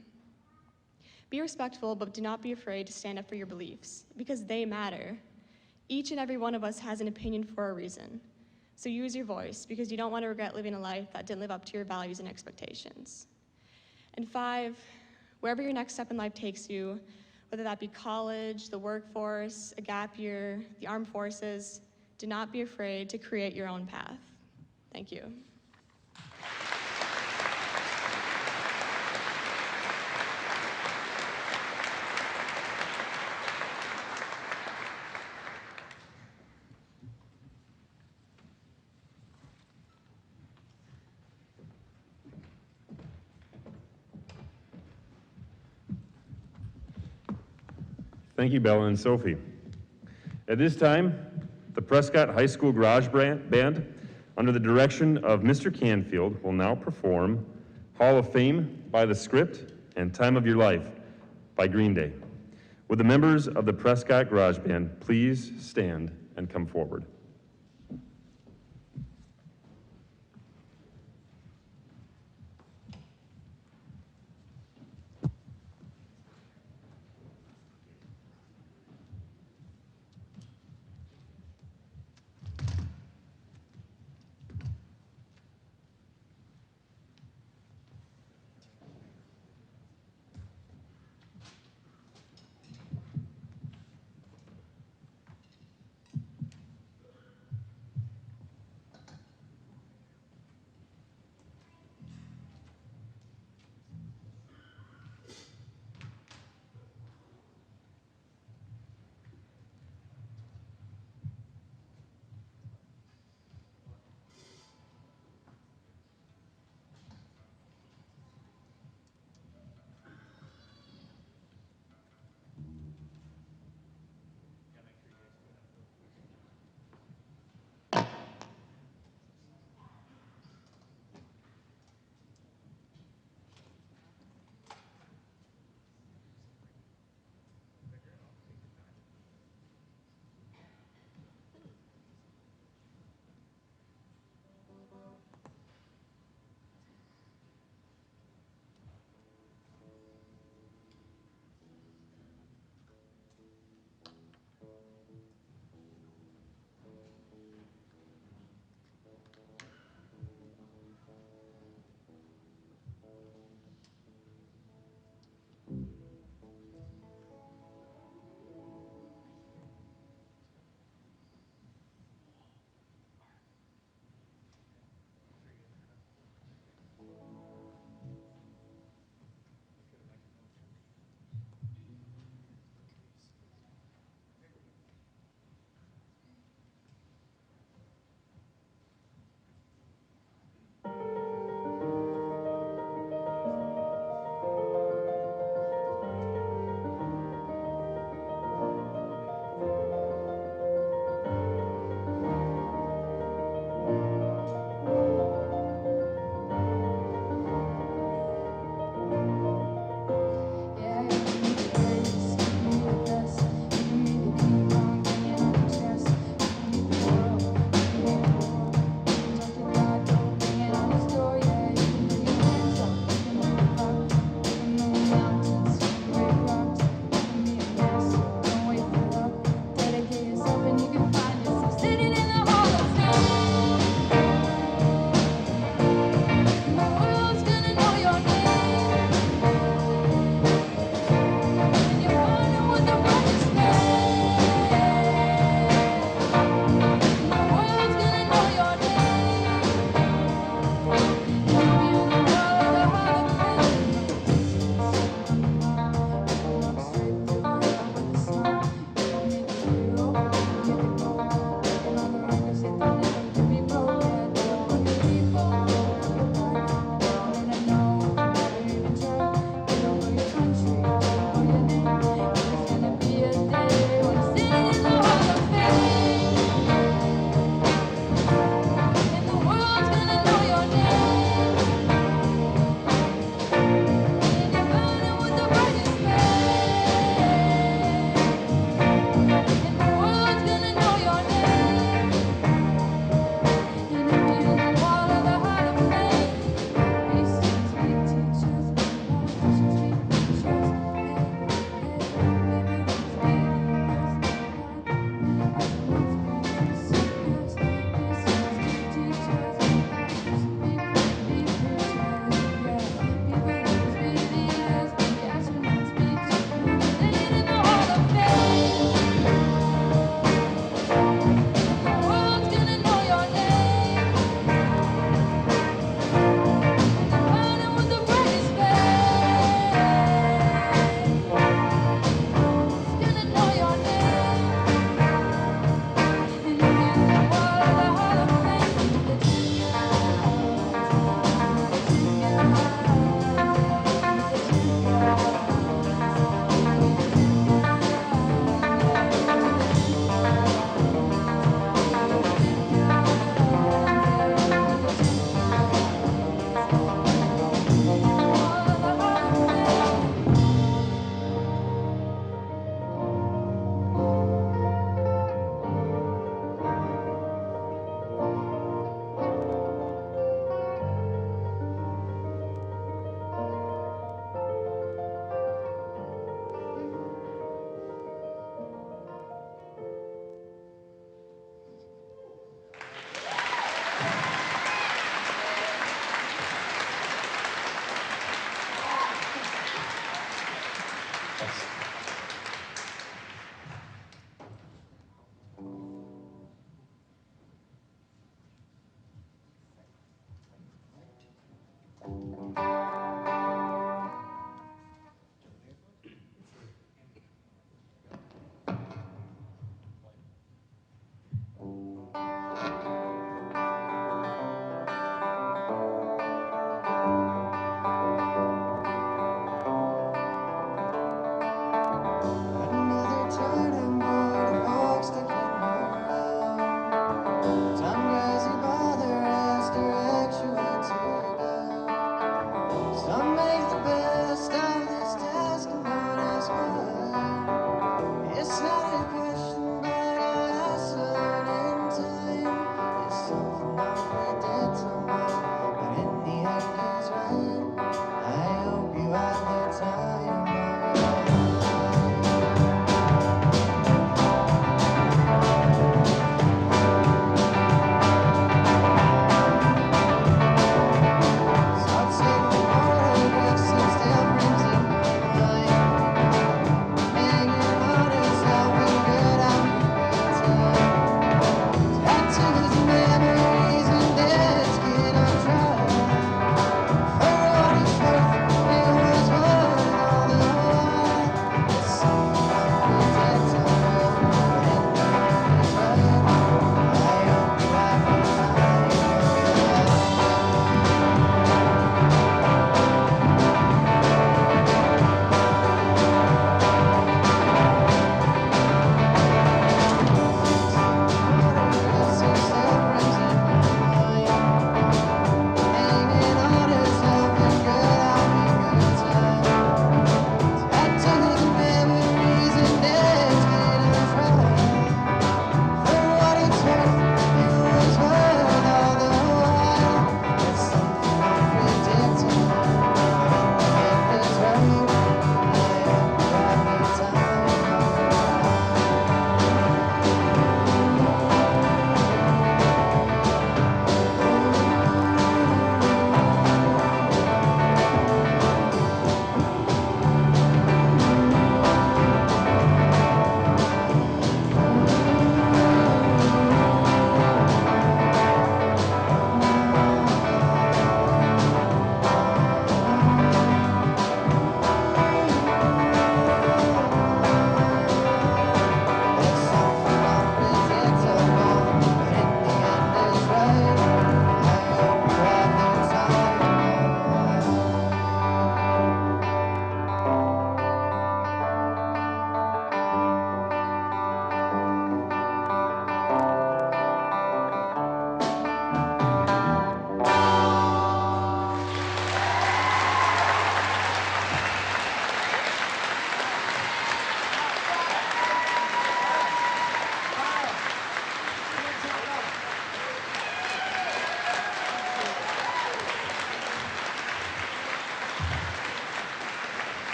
Be respectful, but do not be afraid to stand up for your beliefs, because they matter. Each and every one of us has an opinion for a reason. So use your voice, because you don't want to regret living a life that didn't live up to your values and expectations. And 5, wherever your next step in life takes you, whether that be college, the workforce, a gap year, the armed forces, do not be afraid to create your own path. Thank you. Thank you, Bella and Sophie. At this time, the Prescott High School Garage Band, under the direction of Mr. Canfield, will now perform Hall of Fame by the Script and Time of Your Life by Green Day. Would the members of the Prescott Garage Band please stand and come forward?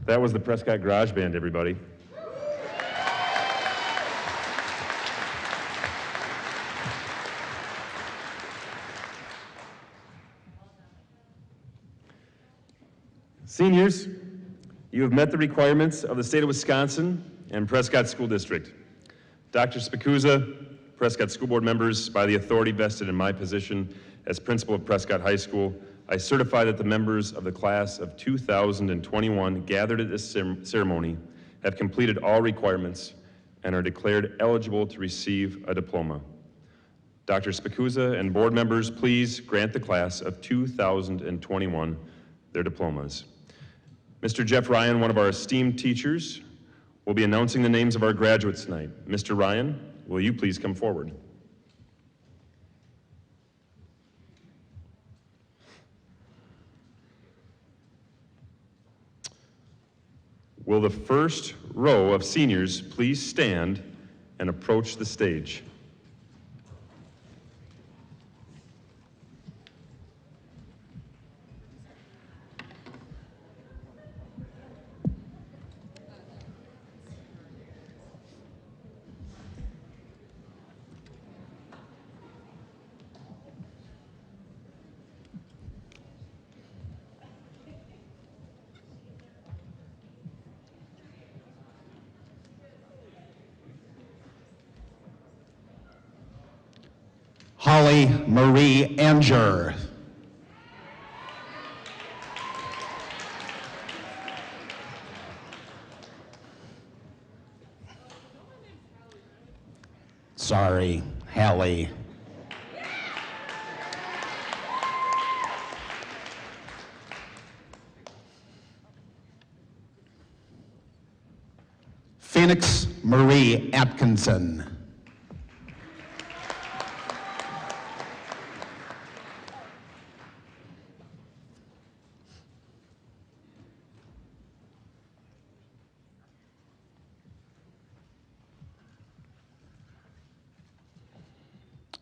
That was the Prescott Garage Band, everybody. Seniors, you have met the requirements of the state of Wisconsin and Prescott School District. Dr. Spikuza, Prescott School Board members, by the authority vested in my position as principal of Prescott High School, I certify that the members of the class of 2021 gathered at this ceremony have completed all requirements and are declared eligible to receive a diploma. Dr. Spikuza and board members, please grant the class of 2021 their diplomas. Mr. Jeff Ryan, one of our esteemed teachers, will be announcing the names of our graduates tonight. Mr. Ryan, will you please come forward? Will the first row of seniors please stand and approach the stage? Holly Marie Anger. Sorry, Hallie. Phoenix Marie Atkinson.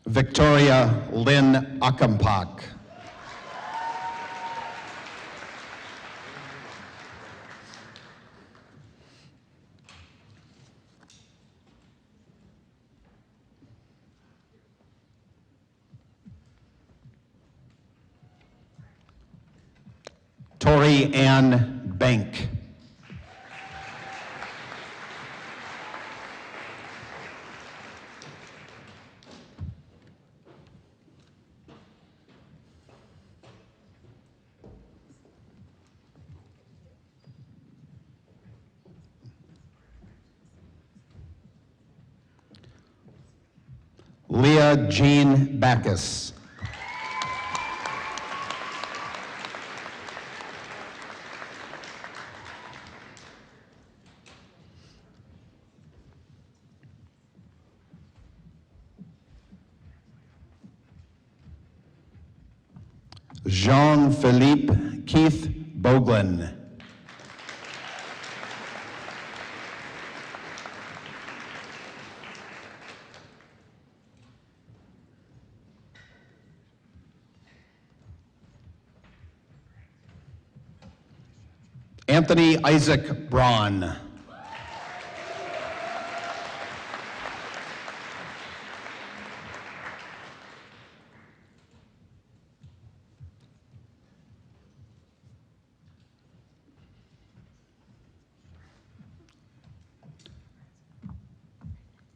Victoria Lynn Achampak. Tori Ann Bank. Leah Jean Backus. Jean-Philippe Keith Boglin. Anthony Isaac Braun.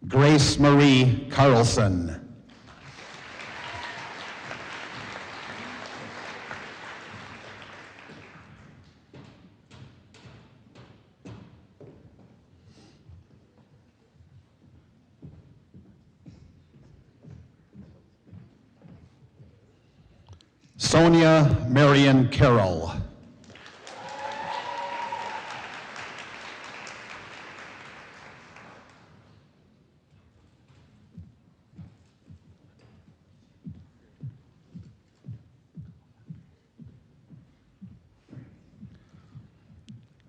Grace Marie Carlson. Sonia Marion Carroll.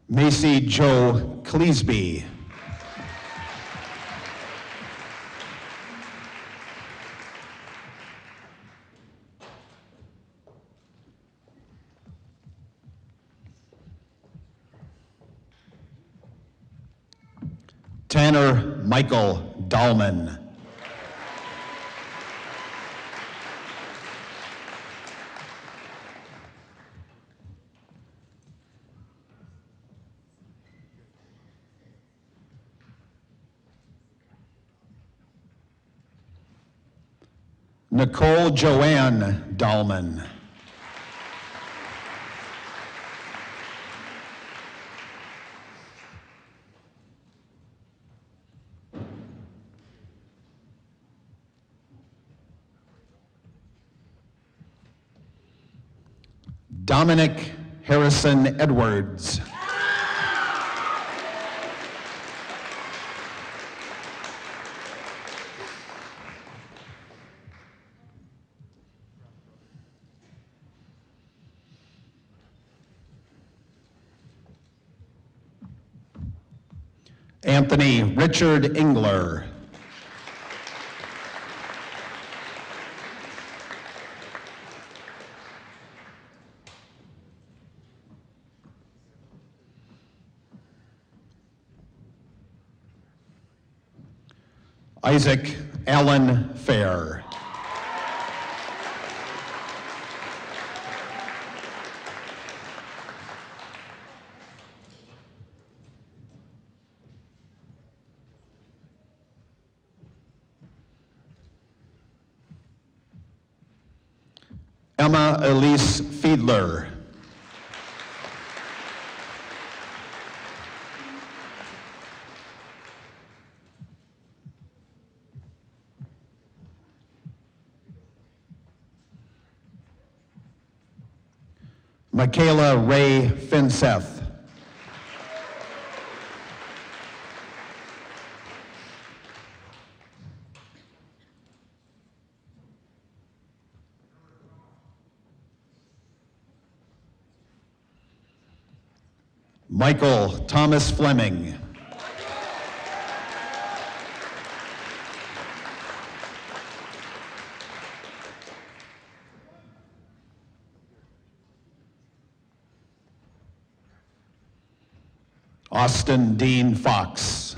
Macy Jo Cleesby. Tanner Michael Dahlman. Nicole Joanne Dahlman. Dominic Harrison Edwards. Anthony Richard Engler. Isaac Allen Fair. Emma Elise Fiedler. Michaela Ray Finseth. Michael Thomas Fleming. Austin Dean Fox.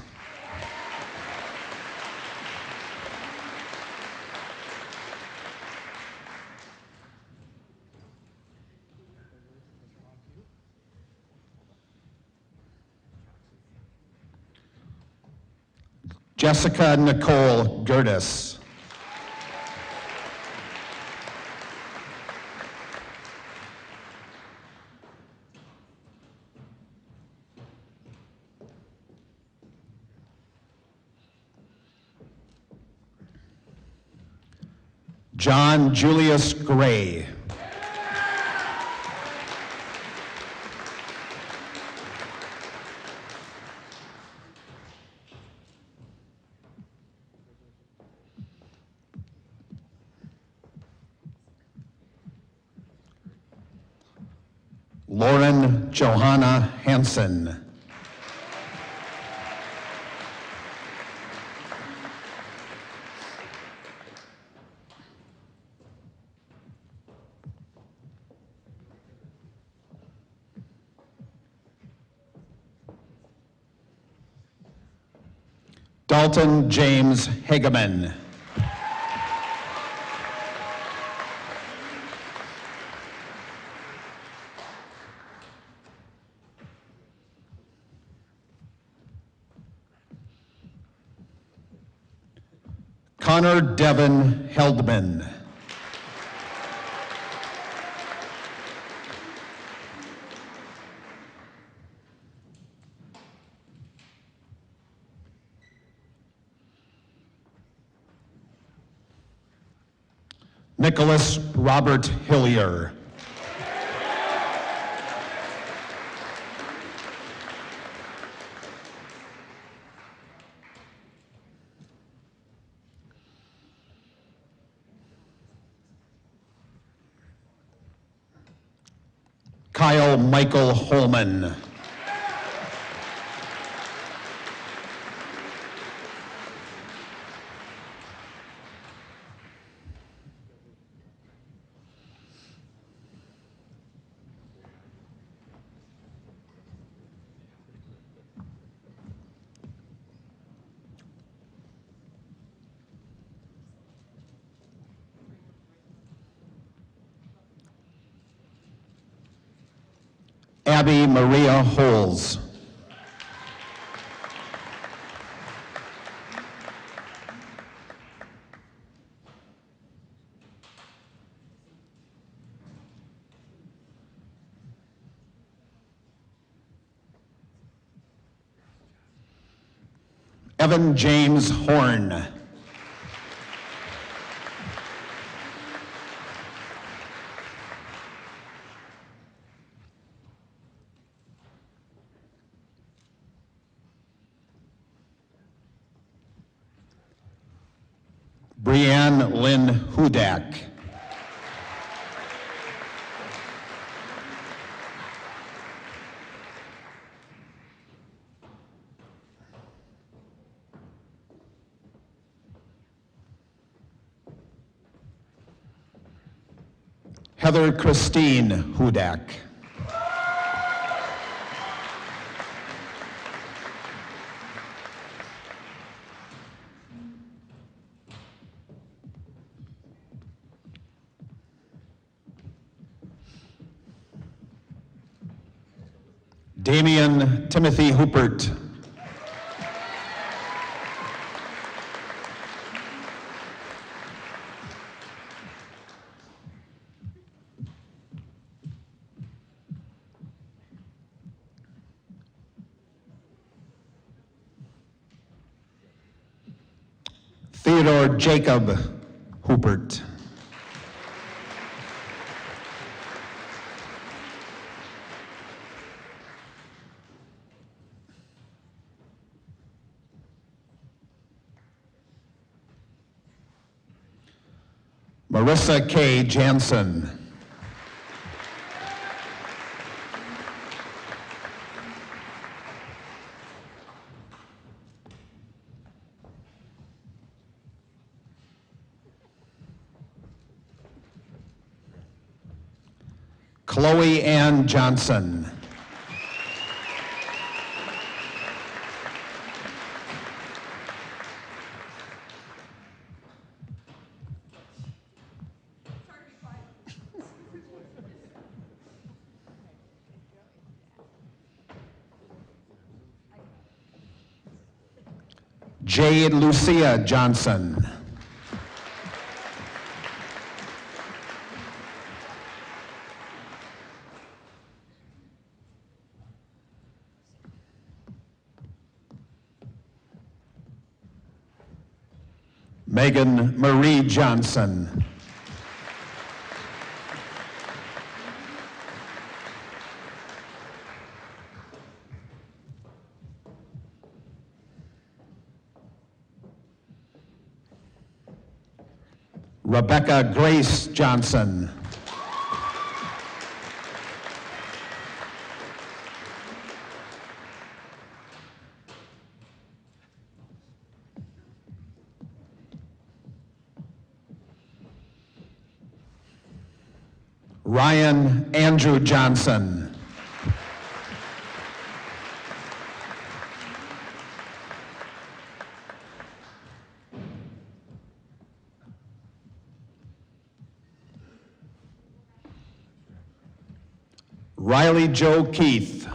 Jessica Nicole Gertis. John Julius Gray. Lauren Johanna Hansen. Dalton James Hageman. Connor Devin Heldman. Nicholas Robert Hillier. Kyle Michael Holman. Abby Maria Holes. Evan James Horn. Brianne Lynn Hudak. Heather Christine Hudak. Damian Timothy Hoopert. Theodore Jacob Hoopert. Marissa K. Jansen. Chloe Ann Johnson. Jade Lucia Johnson. Megan Marie Johnson. Rebecca Grace Johnson. Ryan Andrew Johnson. Riley Joe Keith.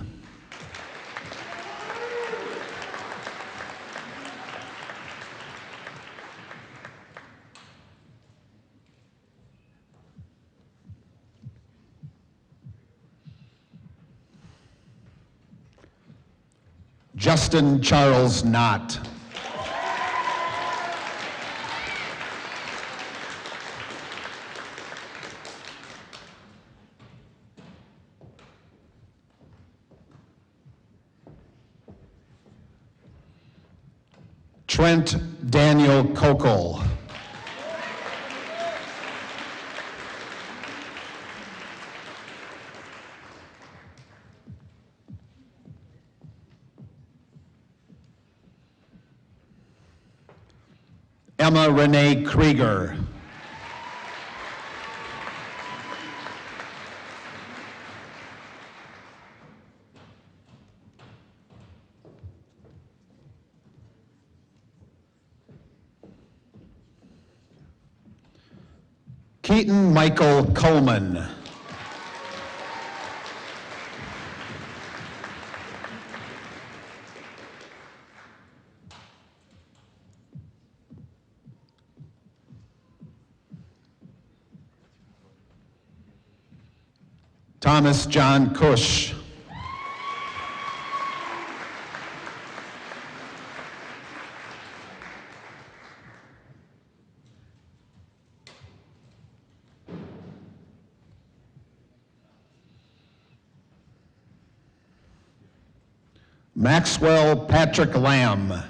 Justin Charles Knott. Trent Daniel Kokel. Emma Renee Krieger. Keaton Michael Coleman. Thomas John Cush. Maxwell Patrick Lamb.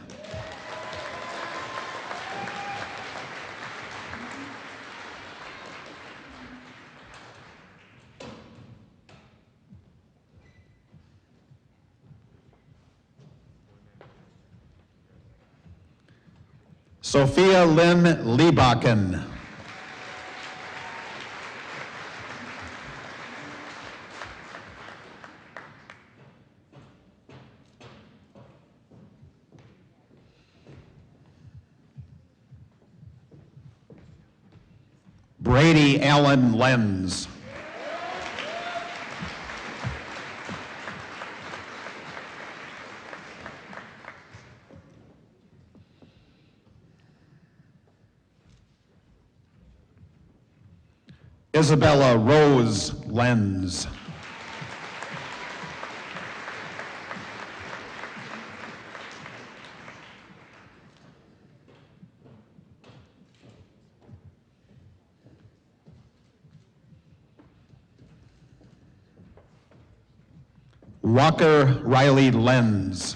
Sophia Lynn Liebakken. Brady Allen Lenz. Isabella Rose Lenz. Walker Riley Lenz.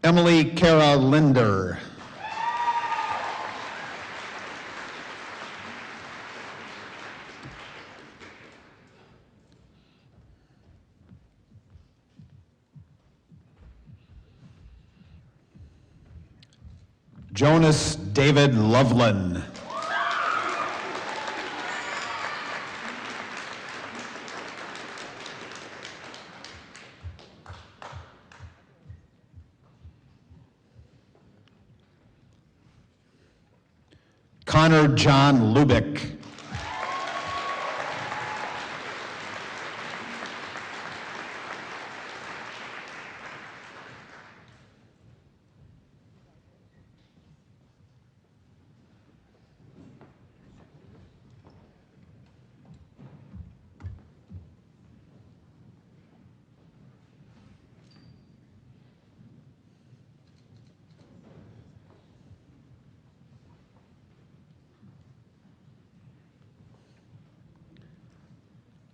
Emily Kara Linder. Jonas David Loveland. Connor John Lubick.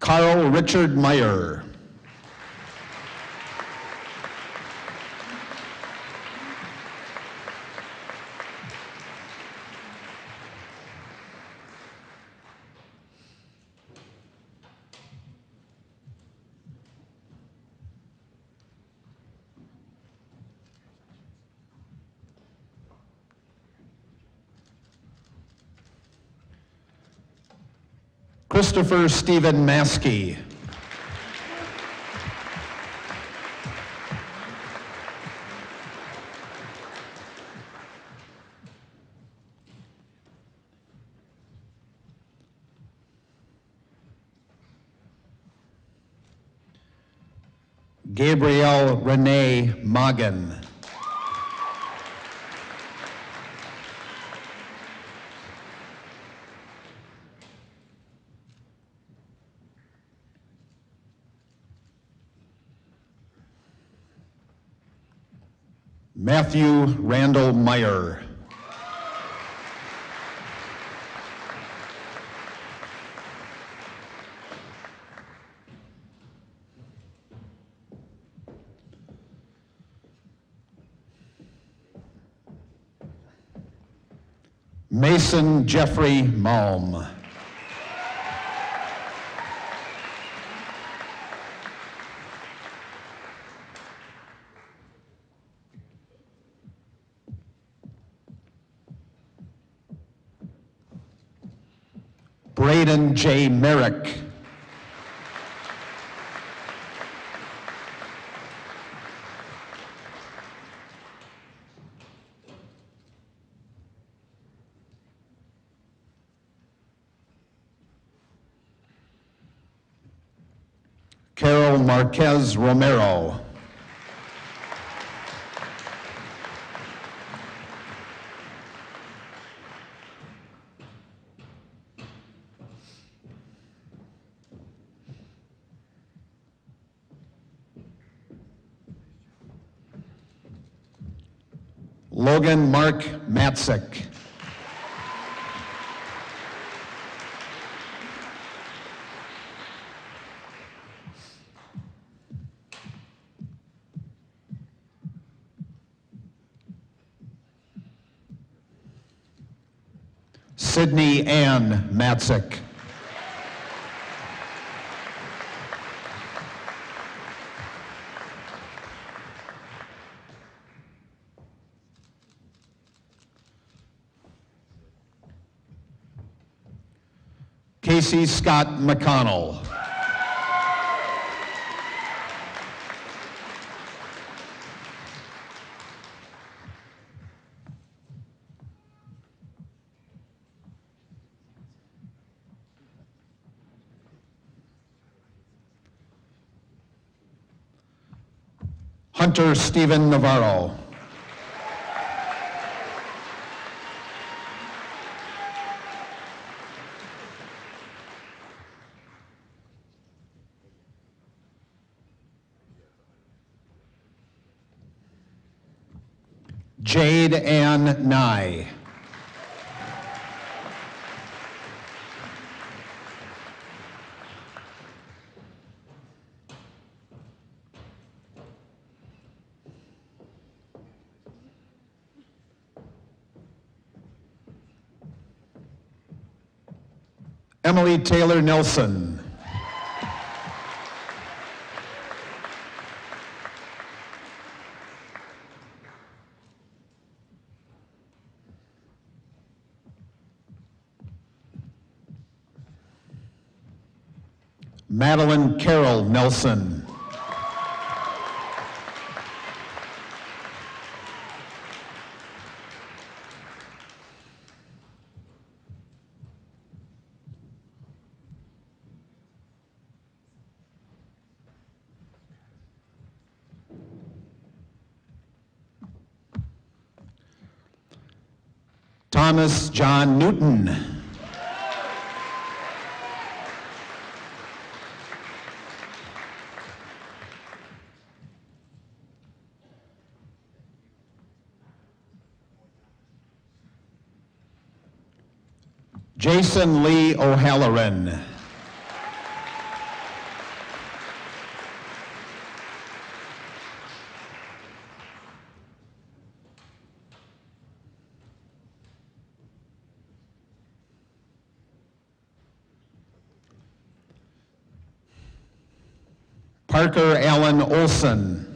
Carl Richard Meyer. Christopher Stephen Maskey. Gabrielle Renee Magen. Matthew Randall Meyer. Mason Jeffrey Malm. Braden J. Merrick. Marquez Romero. Logan Mark Matzik. Sydney Ann Matzik. Casey Scott McConnell. Hunter Stephen Navarro. Jade Ann Nye. Emily Taylor Nelson. Madeline Carol Nelson. Thomas John Newton. Jason Lee O'Halloran. Parker Allen Olson.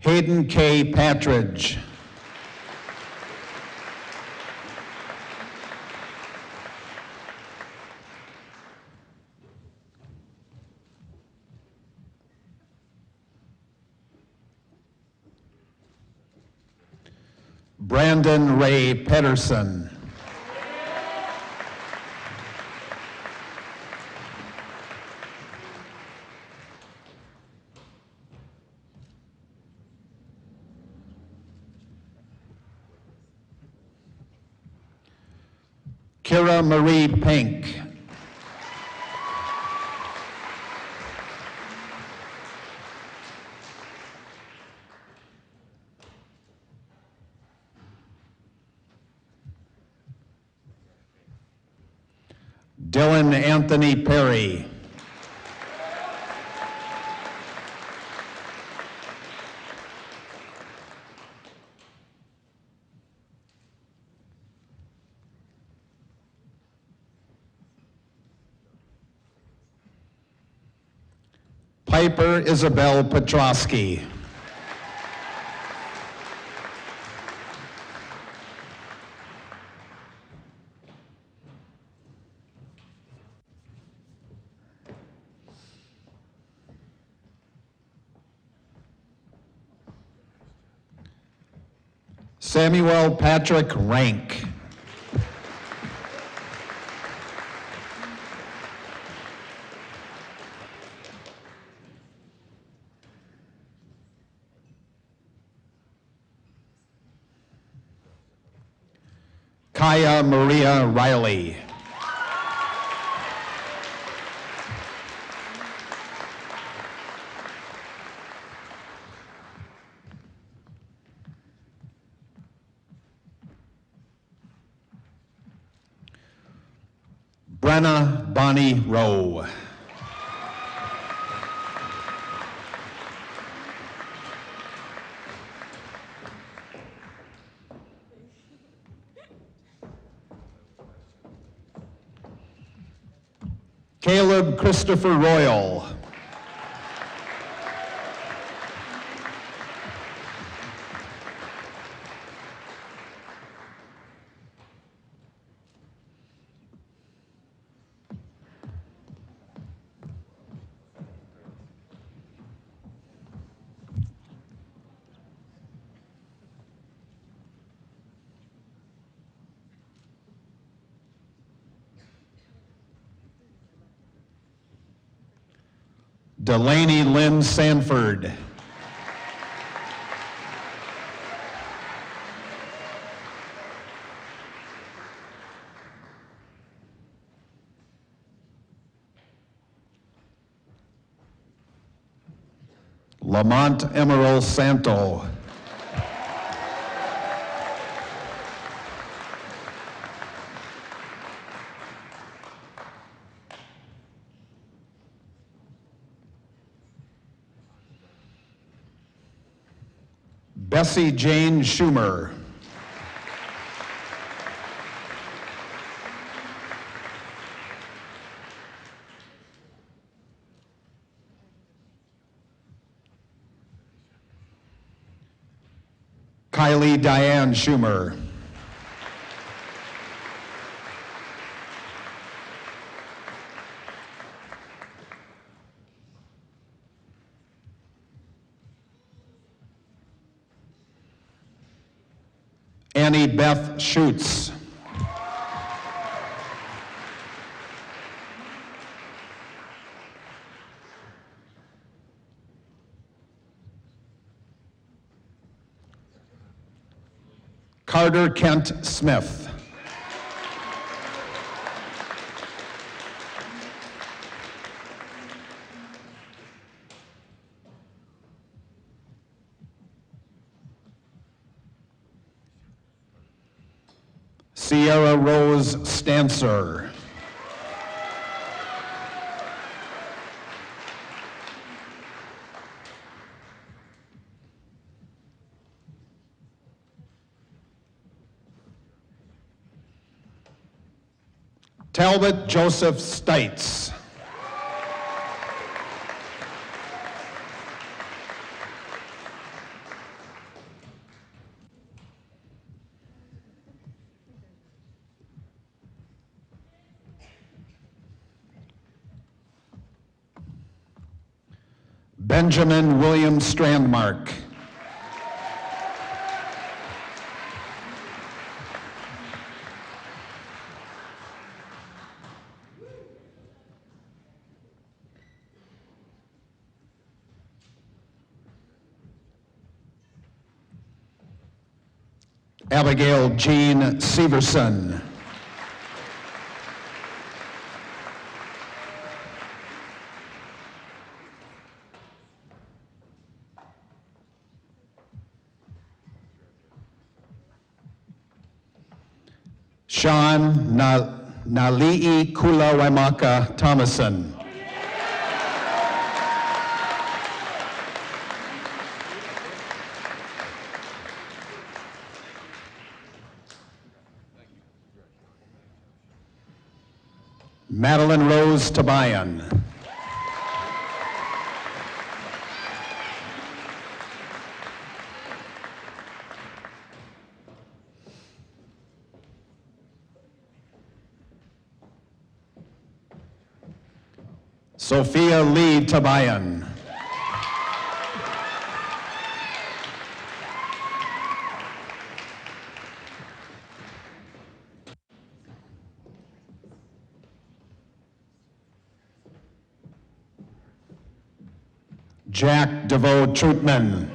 Hayden K. Patridge. Brandon Ray Pedersen. Kira Marie Pink. Dylan Anthony Perry. Piper Isabel Petrosky. Samuel Patrick Rank. Kaya Maria Riley. Brenna Bonnie Rowe. Caleb Christopher Royal. Delaney Lynn Sanford. Lamont Emerald Santo. Bessie Jane Schumer. Kylie Diane Schumer. Annie Beth Schutz. Carter Kent Smith. Sierra Rose Stancer. Talbot Joseph Stites. Benjamin William Strandmark. Abigail Jean Severson. Sean Nali'i Kula Thomason. Madeline Rose Tabayan. Sophia Lee Tabayan. Jack DeVoe Trutman.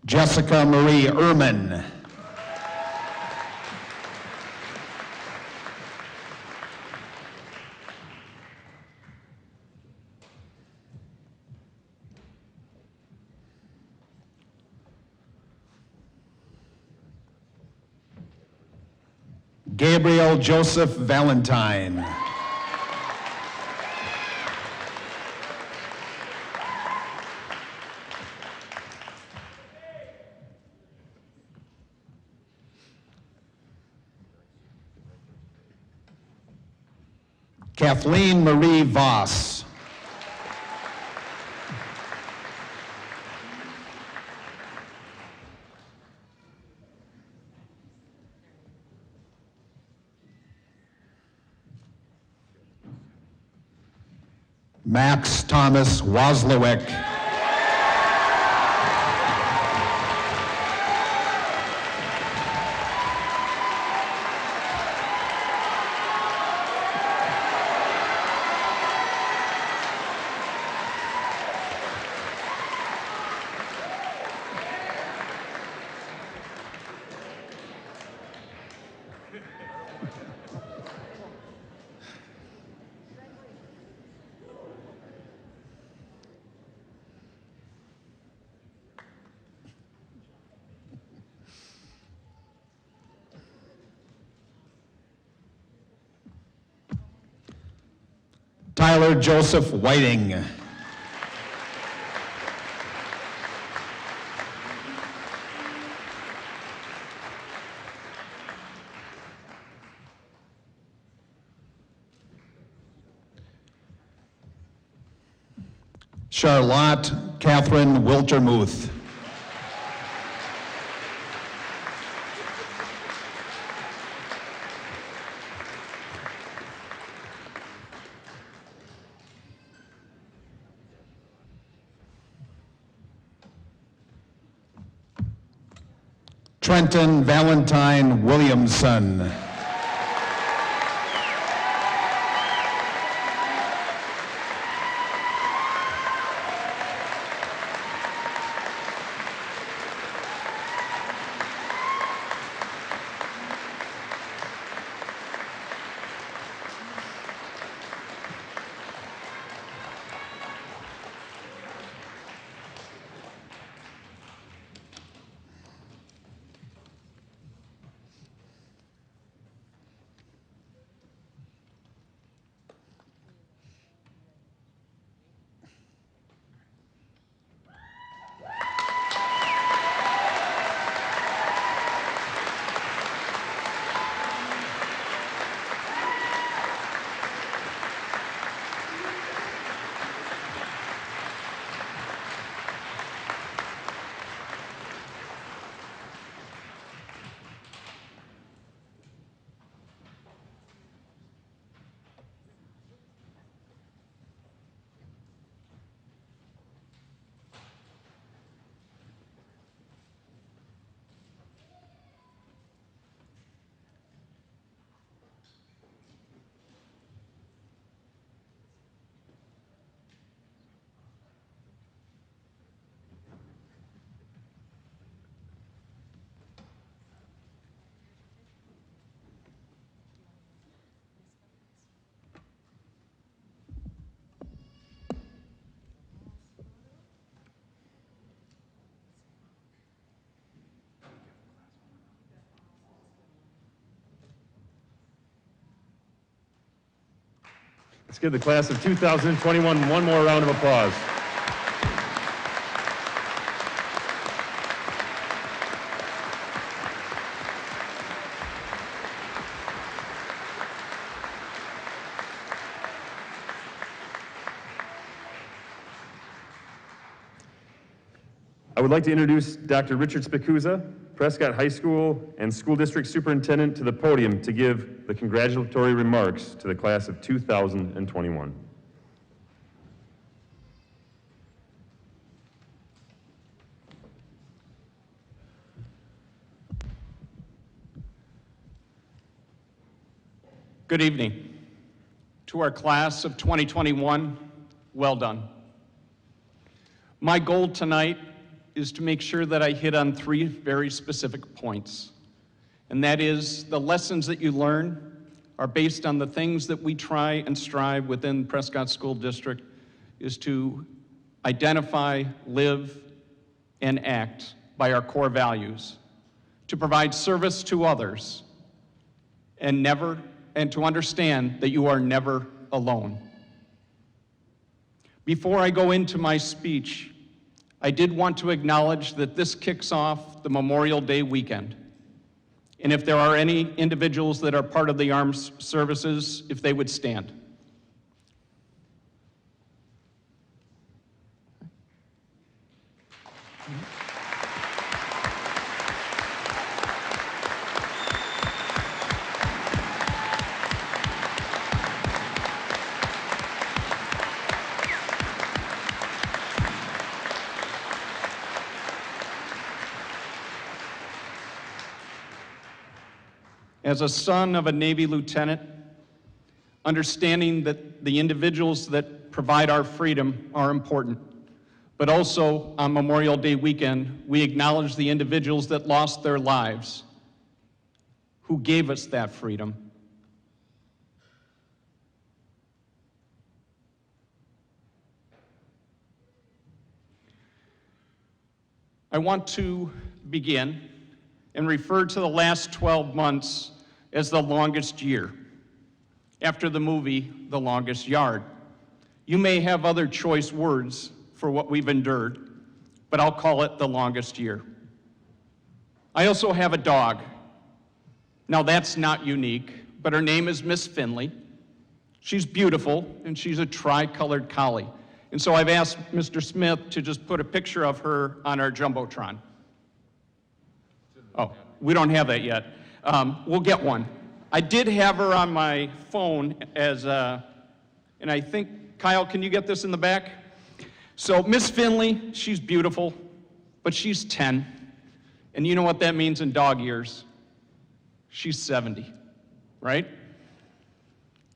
Jessica Marie Ehrman. Gabriel Joseph Valentine. Kathleen Marie Voss. Max Thomas Wozlowick. Tyler Joseph Whiting. Charlotte Catherine Wiltermuth. Trenton Valentine Williamson. Let's give the class of 2021 one more round of applause. I would like to introduce Dr. Richard Spicuzza, Prescott High School and School District Superintendent to the podium to give the congratulatory remarks to the class of 2021. Good evening. To our class of 2021, well done. My goal tonight is to make sure that I hit on three very specific points. And that is, the lessons that you learn are based on the things that we try and strive within Prescott School District is to identify, live, and act by our core values, to provide service to others, and to understand that you are never alone. Before I go into my speech, I did want to acknowledge that this kicks off the Memorial Day weekend. And if there are any individuals that are part of the armed services, if they would stand. As a son of a Navy lieutenant, understanding that the individuals that provide our freedom are important, but also on Memorial Day weekend, we acknowledge the individuals that lost their lives, who gave us that freedom. I want to begin and refer to the last 12 months as the longest year, after the movie The Longest Yard. You may have other choice words for what we've endured, but I'll call it the longest year. I also have a dog. Now that's not unique, but her name is Miss Finley. She's beautiful, and she's a tri-colored collie. And so I've asked Mr. Smith to just put a picture of her on our Jumbotron. Oh, we don't have that yet. We'll get one. I did have her on my phone as, and I think, Kyle, can you get this in the back? So Miss Finley, she's beautiful, but she's 10. And you know what that means in dog years? She's 70, right?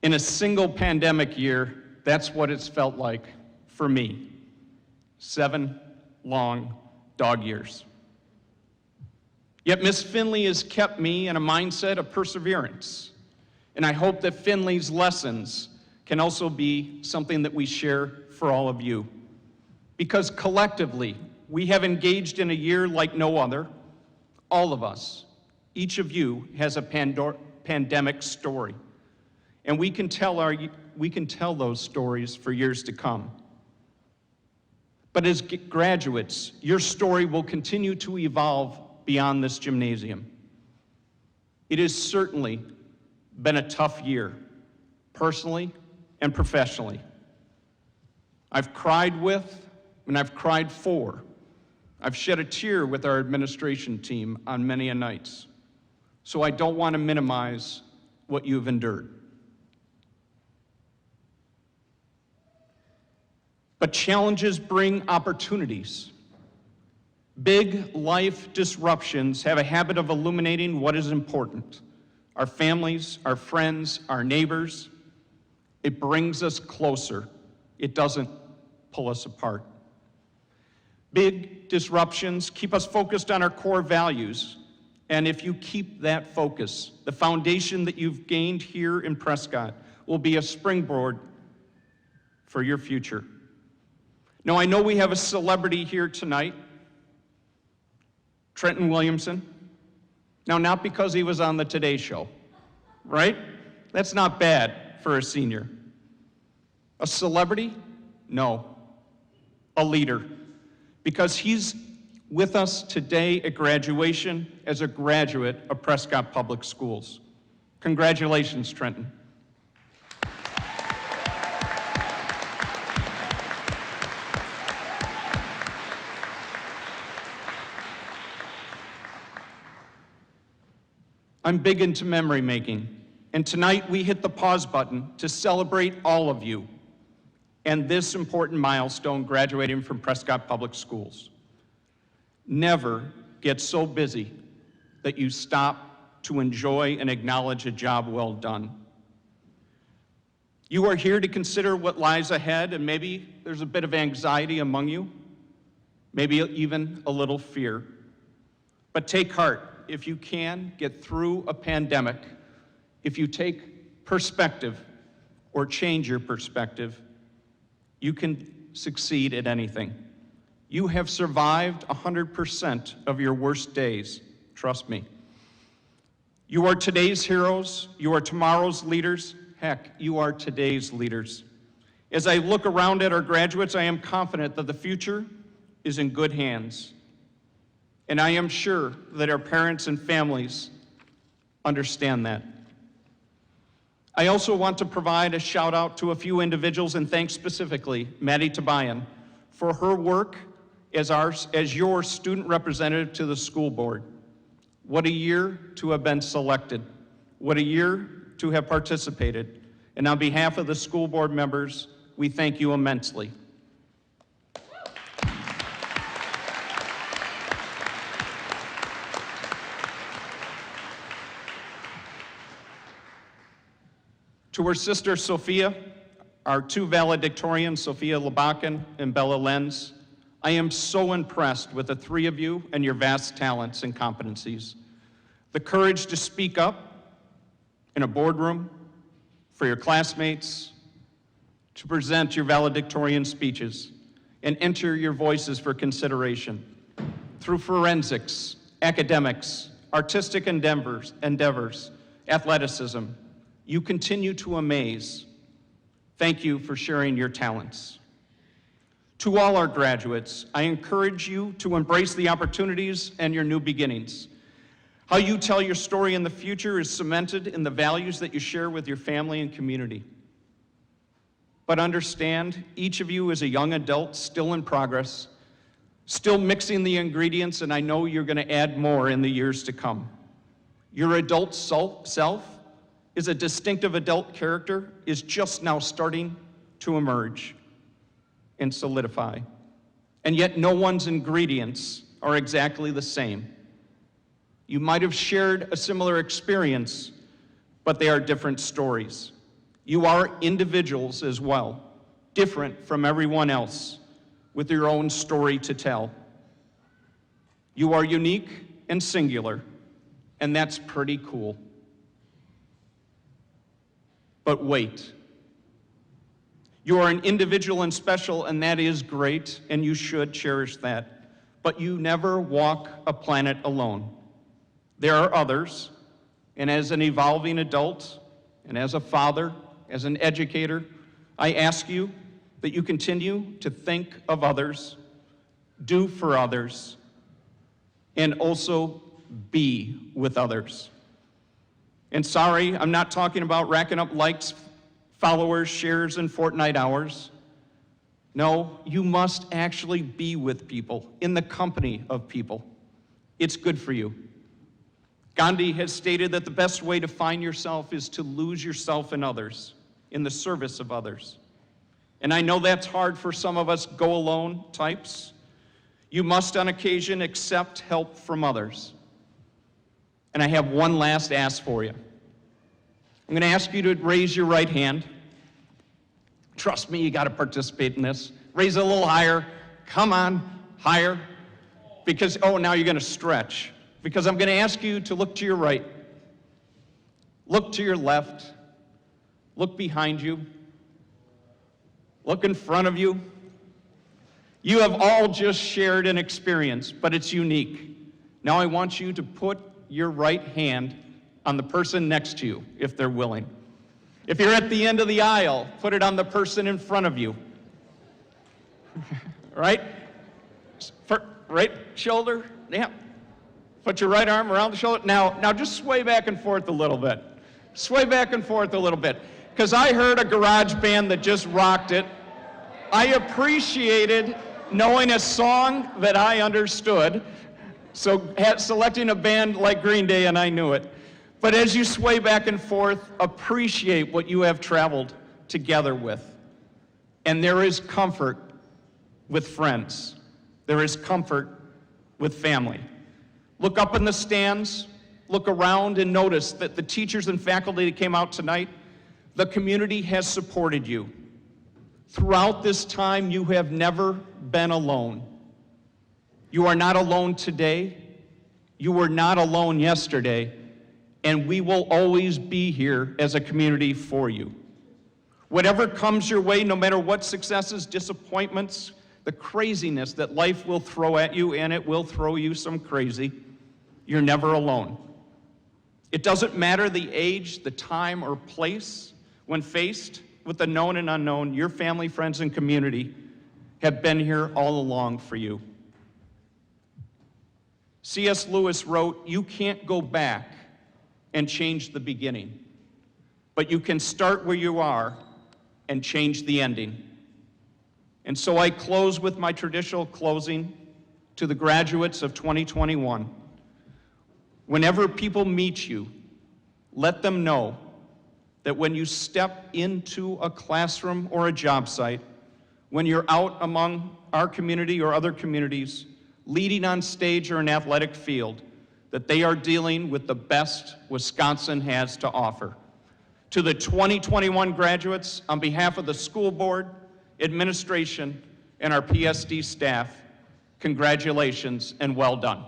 In a single pandemic year, that's what it's felt like for me. 7 long dog years. Yet Miss Finley has kept me in a mindset of perseverance. And I hope that Finley's lessons can also be something that we share for all of you. Because collectively, we have engaged in a year like no other. All of us, each of you has a pandemic story. And we can tell those stories for years to come. But as graduates, your story will continue to evolve beyond this gymnasium. It has certainly been a tough year, personally and professionally. I've cried with and I've cried for. I've shed a tear with our administration team on many a nights. So I don't want to minimize what you've endured. But challenges bring opportunities. Big life disruptions have a habit of illuminating what is important. Our families, our friends, our neighbors. It brings us closer. It doesn't pull us apart. Big disruptions keep us focused on our core values. And if you keep that focus, the foundation that you've gained here in Prescott will be a springboard for your future. Now, I know we have a celebrity here tonight, Trenton Williamson. Now, not because he was on the Today Show, right? That's not bad for a senior. A celebrity? No. A leader. Because he's with us today at graduation as a graduate of Prescott Public Schools. Congratulations, Trenton. I'm big into memory making, and tonight we hit the pause button to celebrate all of you and this important milestone, graduating from Prescott Public Schools. Never get so busy that you stop to enjoy and acknowledge a job well done. You are here to consider what lies ahead, and maybe there's a bit of anxiety among you, maybe even a little fear. But take heart. If you can get through a pandemic, if you take perspective or change your perspective, you can succeed at anything. You have survived 100% of your worst days, trust me. You are today's heroes, you are tomorrow's leaders, heck, you are today's leaders. As I look around at our graduates, I am confident that the future is in good hands. And I am sure that our parents and families understand that. I also want to provide a shout out to a few individuals and thank specifically Maddie Tabayan for her work as your student representative to the school board. What a year to have been selected. What a year to have participated. And on behalf of the school board members, we thank you immensely. To her sister, Sophia, our two valedictorians, Sophia Libakin and Bella Lenz, I am so impressed with the three of you and your vast talents and competencies. The courage to speak up in a boardroom for your classmates, to present your valedictorian speeches, and enter your voices for consideration. Through forensics, academics, artistic endeavors, athleticism, you continue to amaze. Thank you for sharing your talents. To all our graduates, I encourage you to embrace the opportunities and your new beginnings. How you tell your story in the future is cemented in the values that you share with your family and community. But understand, each of you is a young adult still in progress, still mixing the ingredients, and I know you're going to add more in the years to come. Your adult self is a distinctive adult character, is just now starting to emerge and solidify. And yet no one's ingredients are exactly the same. You might have shared a similar experience, but they are different stories. You are individuals as well, different from everyone else, with your own story to tell. You are unique and singular, and that's pretty cool. But wait. You are an individual and special, and that is great, and you should cherish that. But you never walk a planet alone. There are others, and as an evolving adult, and as a father, as an educator, I ask you that you continue to think of others, do for others, and also be with others. And sorry, I'm not talking about racking up likes, followers, shares, and Fortnite hours. No, you must actually be with people, in the company of people. It's good for you. Gandhi has stated that the best way to find yourself is to lose yourself in others, in the service of others. And I know that's hard for some of us go-alone types. You must, on occasion, accept help from others. And I have one last ask for you. I'm going to ask you to raise your right hand. Trust me, you got to participate in this. Raise it a little higher. Come on, higher. Because, oh, now you're going to stretch. Because I'm going to ask you to look to your right. Look to your left. Look behind you. Look in front of you. You have all just shared an experience, but it's unique. Now I want you to put your right hand on the person next to you, if they're willing. If you're at the end of the aisle, put it on the person in front of you. Right? Right shoulder, yeah. Put your right arm around the shoulder. Now just sway back and forth a little bit. Sway back and forth a little bit. Because I heard a garage band that just rocked it. I appreciated knowing a song that I understood. So selecting a band like Green Day, and I knew it. But as you sway back and forth, appreciate what you have traveled together with. And there is comfort with friends. There is comfort with family. Look up in the stands, look around, and notice that the teachers and faculty that came out tonight, the community has supported you. Throughout this time, you have never been alone. You are not alone today. You were not alone yesterday. And we will always be here as a community for you. Whatever comes your way, no matter what successes, disappointments, the craziness that life will throw at you, and it will throw you some crazy, you're never alone. It doesn't matter the age, the time, or place. When faced with the known and unknown, your family, friends, and community have been here all along for you. C.S. Lewis wrote, "You can't go back and change the beginning, but you can start where you are and change the ending." And so I close with my traditional closing to the graduates of 2021. Whenever people meet you, let them know that when you step into a classroom or a job site, when you're out among our community or other communities, leading on stage or an athletic field, that they are dealing with the best Wisconsin has to offer. To the 2021 graduates, on behalf of the school board, administration, and our PSD staff, congratulations and well done.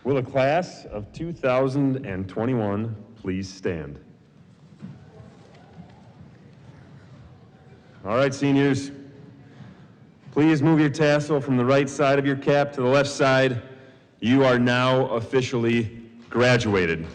Will the class of 2021 please stand? All right, seniors, please move your tassel from the right side of your cap to the left side. You are now officially graduated.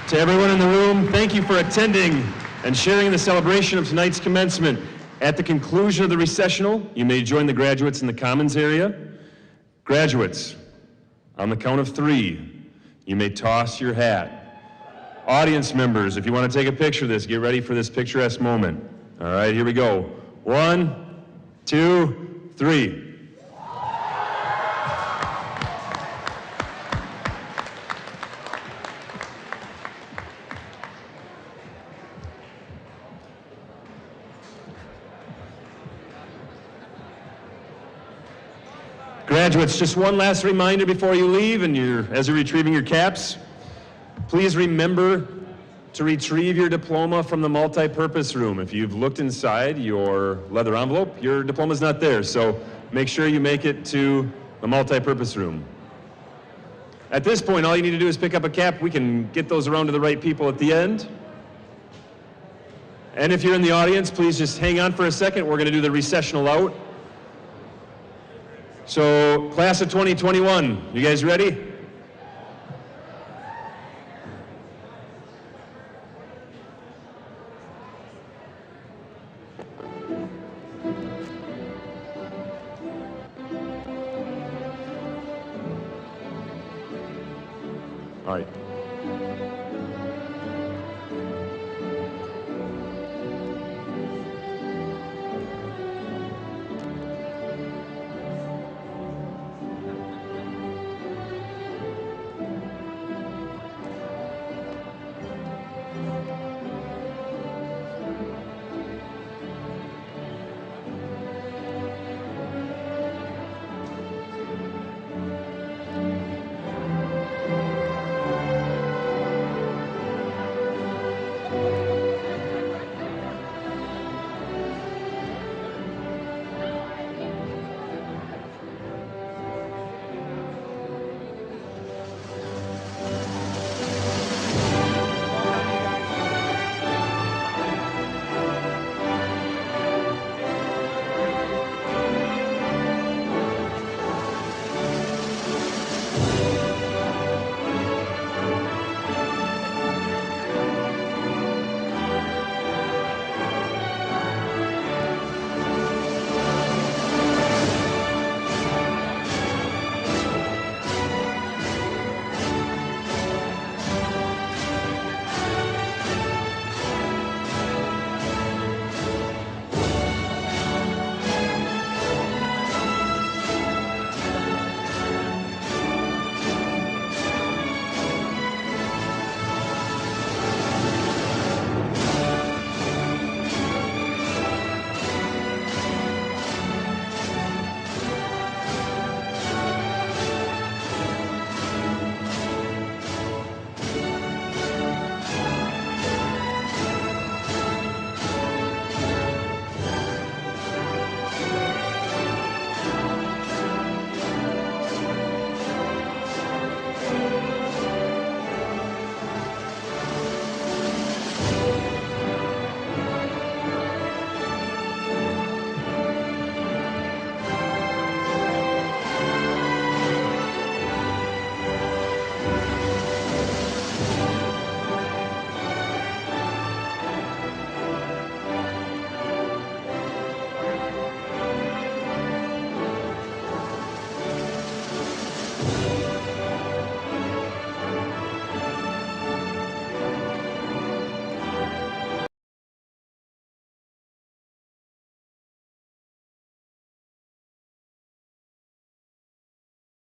To everyone in the room, thank you for attending and sharing in the celebration of tonight's commencement. At the conclusion of the recessional, you may join the graduates in the Commons area. Graduates, on the count of 3, you may toss your hat. Audience members, if you want to take a picture of this, get ready for this picturesque moment. All right, here we go. 1, 2, 3. Graduates, just one last reminder before you leave and as you're retrieving your caps, please remember to retrieve your diploma from the multi-purpose room. If you've looked inside your leather envelope, your diploma's not there, so make sure you make it to the multi-purpose room. At this point, all you need to do is pick up a cap. We can get those around to the right people at the end. And if you're in the audience, please just hang on for a second. We're going to do the recessional out. So, class of 2021, you guys ready? All right.